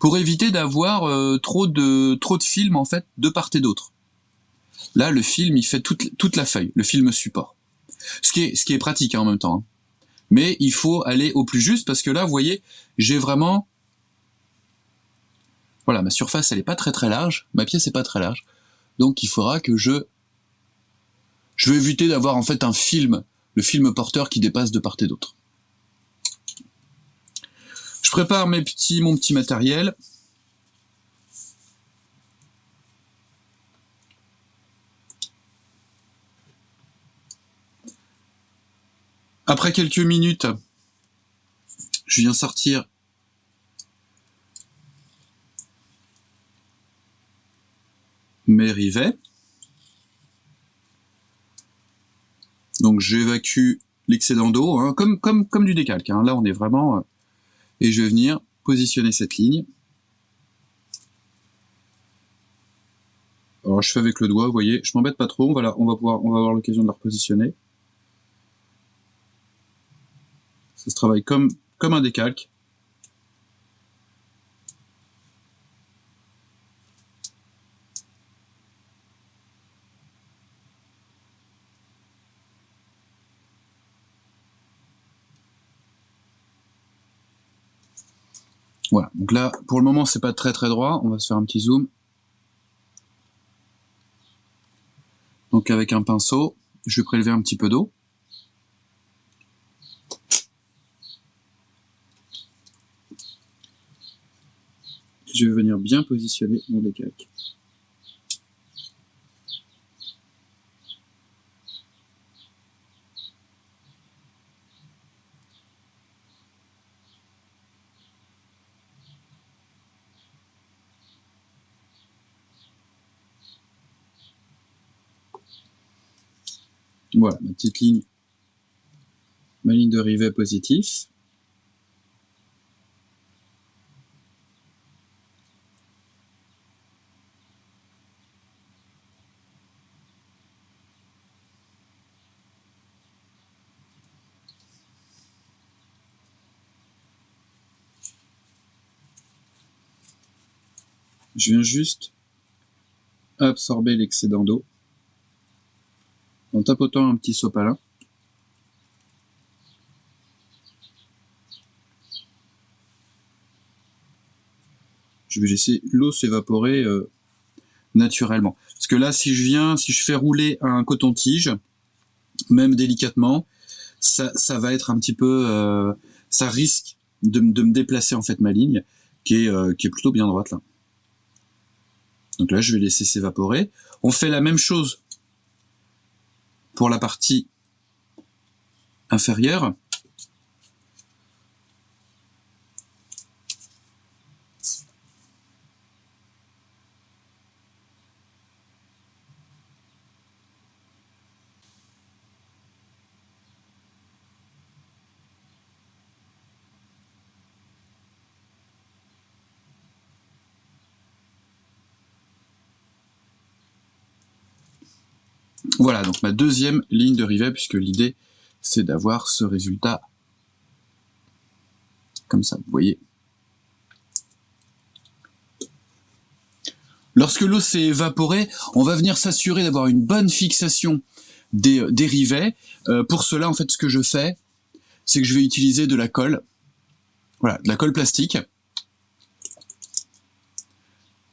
pour éviter d'avoir trop de film en fait de part et d'autre. Là le film il fait toute la feuille, le film support. Ce qui est pratique en même temps. Mais il faut aller au plus juste parce que là vous voyez, j'ai vraiment, voilà, ma surface elle est pas très large, ma pièce est pas très large. Donc il faudra que je vais éviter d'avoir en fait le film porteur qui dépasse de part et d'autre. Je prépare mon petit matériel. Après quelques minutes, je viens sortir mes rivets. Donc j'évacue l'excédent d'eau, comme du décalque. Là on est vraiment... et je vais venir positionner cette ligne. Alors je fais avec le doigt, vous voyez, je m'embête pas trop, on va avoir l'occasion de la repositionner. Ça se travaille comme un décalque. Voilà, donc là, pour le moment, c'est pas très très droit. On va se faire un petit zoom. Donc avec un pinceau, je vais prélever un petit peu d'eau. Je vais venir bien positionner mon décalque. Voilà, ma petite ligne, ma ligne de rivet positif. Je viens juste absorber l'excédent d'eau en tapotant un petit sopalin. Je vais laisser l'eau s'évaporer naturellement. Parce que là, si je fais rouler un coton-tige, même délicatement, ça va être un petit peu... ça risque de me déplacer en fait ma ligne, qui est plutôt bien droite là. Donc là, je vais laisser s'évaporer. On fait la même chose pour la partie inférieure. Voilà, donc ma deuxième ligne de rivet, puisque l'idée, c'est d'avoir ce résultat comme ça, vous voyez. Lorsque l'eau s'est évaporée, on va venir s'assurer d'avoir une bonne fixation des rivets. Pour cela, en fait, ce que je fais, c'est que je vais utiliser de la colle. Voilà, de la colle plastique,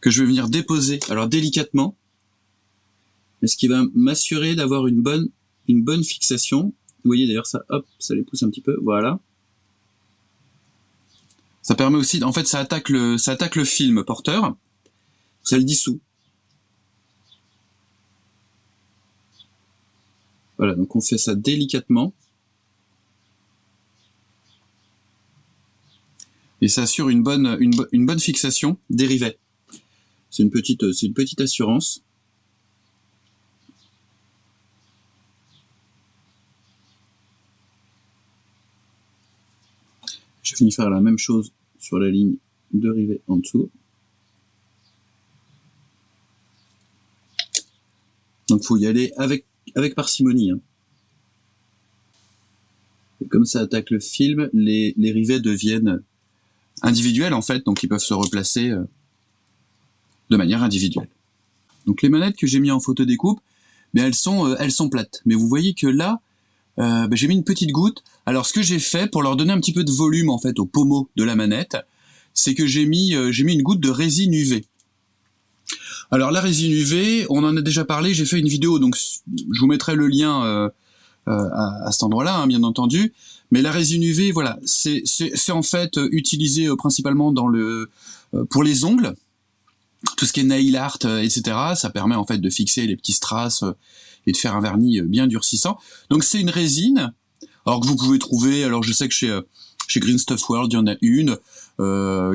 que je vais venir déposer, alors délicatement, mais ce qui va m'assurer d'avoir une bonne fixation. Vous voyez d'ailleurs ça, hop, ça les pousse un petit peu, voilà. Ça permet aussi, en fait, ça attaque le film porteur, ça le dissout. Voilà, donc on fait ça délicatement. Et ça assure une bonne fixation des rivets. C'est une petite assurance. Je finis faire la même chose sur la ligne de rivet en dessous. Donc il faut y aller avec parcimonie. Hein. Et comme ça attaque le film, les rivets deviennent individuels en fait, donc ils peuvent se replacer de manière individuelle. Donc les manettes que j'ai mis en photo découpe, mais elles sont plates. Mais vous voyez que là, j'ai mis une petite goutte. Alors ce que j'ai fait pour leur donner un petit peu de volume en fait au pommeau de la manette, c'est que j'ai mis une goutte de résine UV. Alors la résine UV, on en a déjà parlé, j'ai fait une vidéo, donc je vous mettrai le lien à cet endroit-là, hein, bien entendu. Mais la résine UV, voilà, c'est en fait utilisé principalement pour les ongles, tout ce qui est nail art, etc. Ça permet en fait de fixer les petits strass et de faire un vernis bien durcissant. Donc c'est une résine, alors que vous pouvez trouver, alors je sais que chez Green Stuff World, il y en a une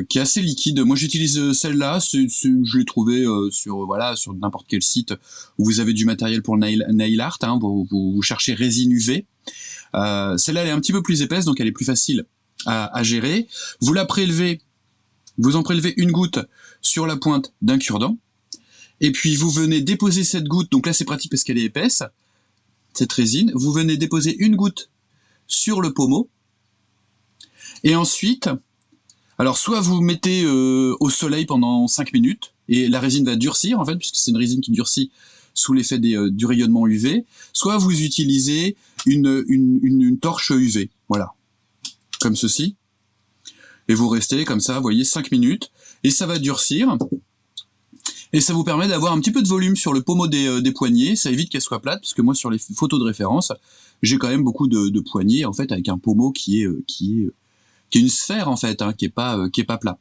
qui est assez liquide. Moi j'utilise celle-là, je l'ai trouvée sur n'importe quel site où vous avez du matériel pour nail art, hein, vous cherchez résine UV. Celle-là elle est un petit peu plus épaisse, donc elle est plus facile à gérer. Vous la prélevez, vous en prélevez une goutte sur la pointe d'un cure-dent, et puis vous venez déposer cette goutte, donc là c'est pratique parce qu'elle est épaisse, cette résine, vous venez déposer une goutte sur le pommeau, et ensuite, alors soit vous mettez au soleil pendant 5 minutes, et la résine va durcir en fait, puisque c'est une résine qui durcit sous l'effet du rayonnement UV, soit vous utilisez une torche UV, voilà, comme ceci. et vous restez comme ça, vous voyez, 5 minutes, et ça va durcir. Et ça vous permet d'avoir un petit peu de volume sur le pommeau des poignets, ça évite qu'elle soit plate, parce que moi sur les photos de référence, j'ai quand même beaucoup de poignets en fait avec un pommeau qui est une sphère en fait, hein, qui est pas plat.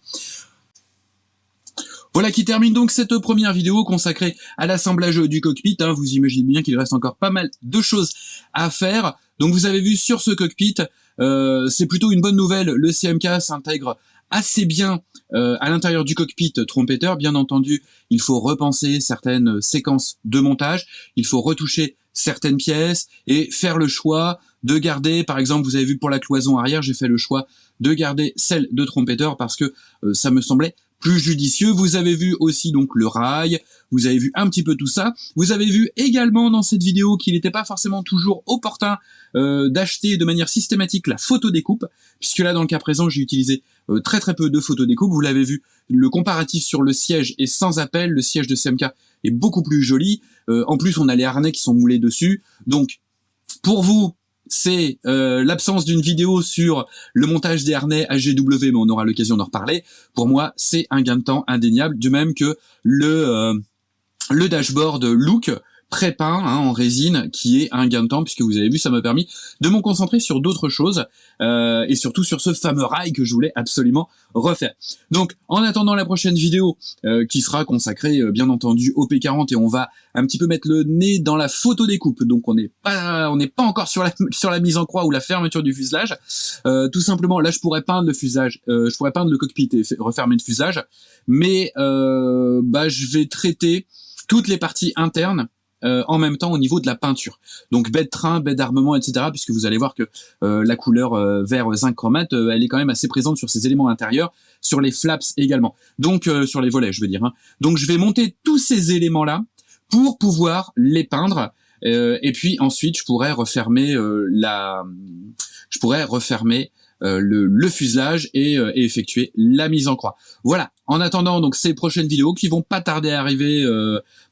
Voilà qui termine donc cette première vidéo consacrée à l'assemblage du cockpit, hein. Vous imaginez bien qu'il reste encore pas mal de choses à faire. Donc vous avez vu sur ce cockpit, c'est plutôt une bonne nouvelle, le CMK s'intègre assez bien à l'intérieur du cockpit trompetteur. Bien entendu, il faut repenser certaines séquences de montage, il faut retoucher certaines pièces et faire le choix de garder, par exemple, vous avez vu pour la cloison arrière, j'ai fait le choix de garder celle de trompetteur parce que ça me semblait plus judicieux. Vous avez vu aussi donc le rail, vous avez vu un petit peu tout ça. Vous avez vu également dans cette vidéo qu'il n'était pas forcément toujours opportun d'acheter de manière systématique la photo découpe, puisque là dans le cas présent j'ai utilisé très peu de photo découpe. Vous l'avez vu, le comparatif sur le siège est sans appel, le siège de CMK est beaucoup plus joli. En plus on a les harnais qui sont moulés dessus, donc pour vous c'est l'absence d'une vidéo sur le montage des harnais HGW, mais on aura l'occasion d'en reparler. Pour moi, c'est un gain de temps indéniable, de même que le dashboard look pré-peint hein, en résine, qui est un gain de temps, puisque vous avez vu, ça m'a permis de me concentrer sur d'autres choses, et surtout sur ce fameux rail que je voulais absolument refaire. Donc, en attendant la prochaine vidéo, qui sera consacrée, bien entendu, au P40, et on va un petit peu mettre le nez dans la photo découpe, donc on n'est pas encore sur la mise en croix ou la fermeture du fuselage. Tout simplement, là, je pourrais peindre le fuselage, je pourrais peindre le cockpit et refermer le fuselage, mais je vais traiter toutes les parties internes en même temps au niveau de la peinture. Donc baie de train, baie d'armement, etc. Puisque vous allez voir que la couleur vert zinc chromate, elle est quand même assez présente sur ces éléments intérieurs, sur les flaps également. Donc sur les volets, je veux dire. Hein. Donc je vais monter tous ces éléments-là pour pouvoir les peindre. Et puis ensuite, je pourrais refermer le fuselage et effectuer la mise en croix. Voilà. En attendant donc ces prochaines vidéos qui vont pas tarder à arriver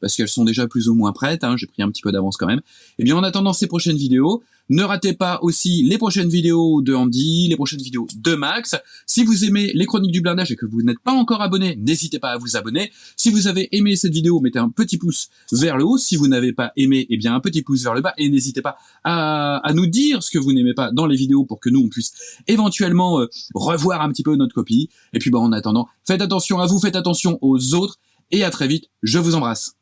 parce qu'elles sont déjà plus ou moins prêtes, hein, j'ai pris un petit peu d'avance quand même. Et bien en attendant ces prochaines vidéos, ne ratez pas aussi les prochaines vidéos de Andy, les prochaines vidéos de Max. Si vous aimez les chroniques du blindage et que vous n'êtes pas encore abonné, n'hésitez pas à vous abonner. Si vous avez aimé cette vidéo, mettez un petit pouce vers le haut. Si vous n'avez pas aimé, eh bien un petit pouce vers le bas. Et n'hésitez pas à nous dire ce que vous n'aimez pas dans les vidéos pour que nous on puisse éventuellement revoir un petit peu notre copie. Et puis en attendant, faites attention à vous, faites attention aux autres et à très vite. Je vous embrasse.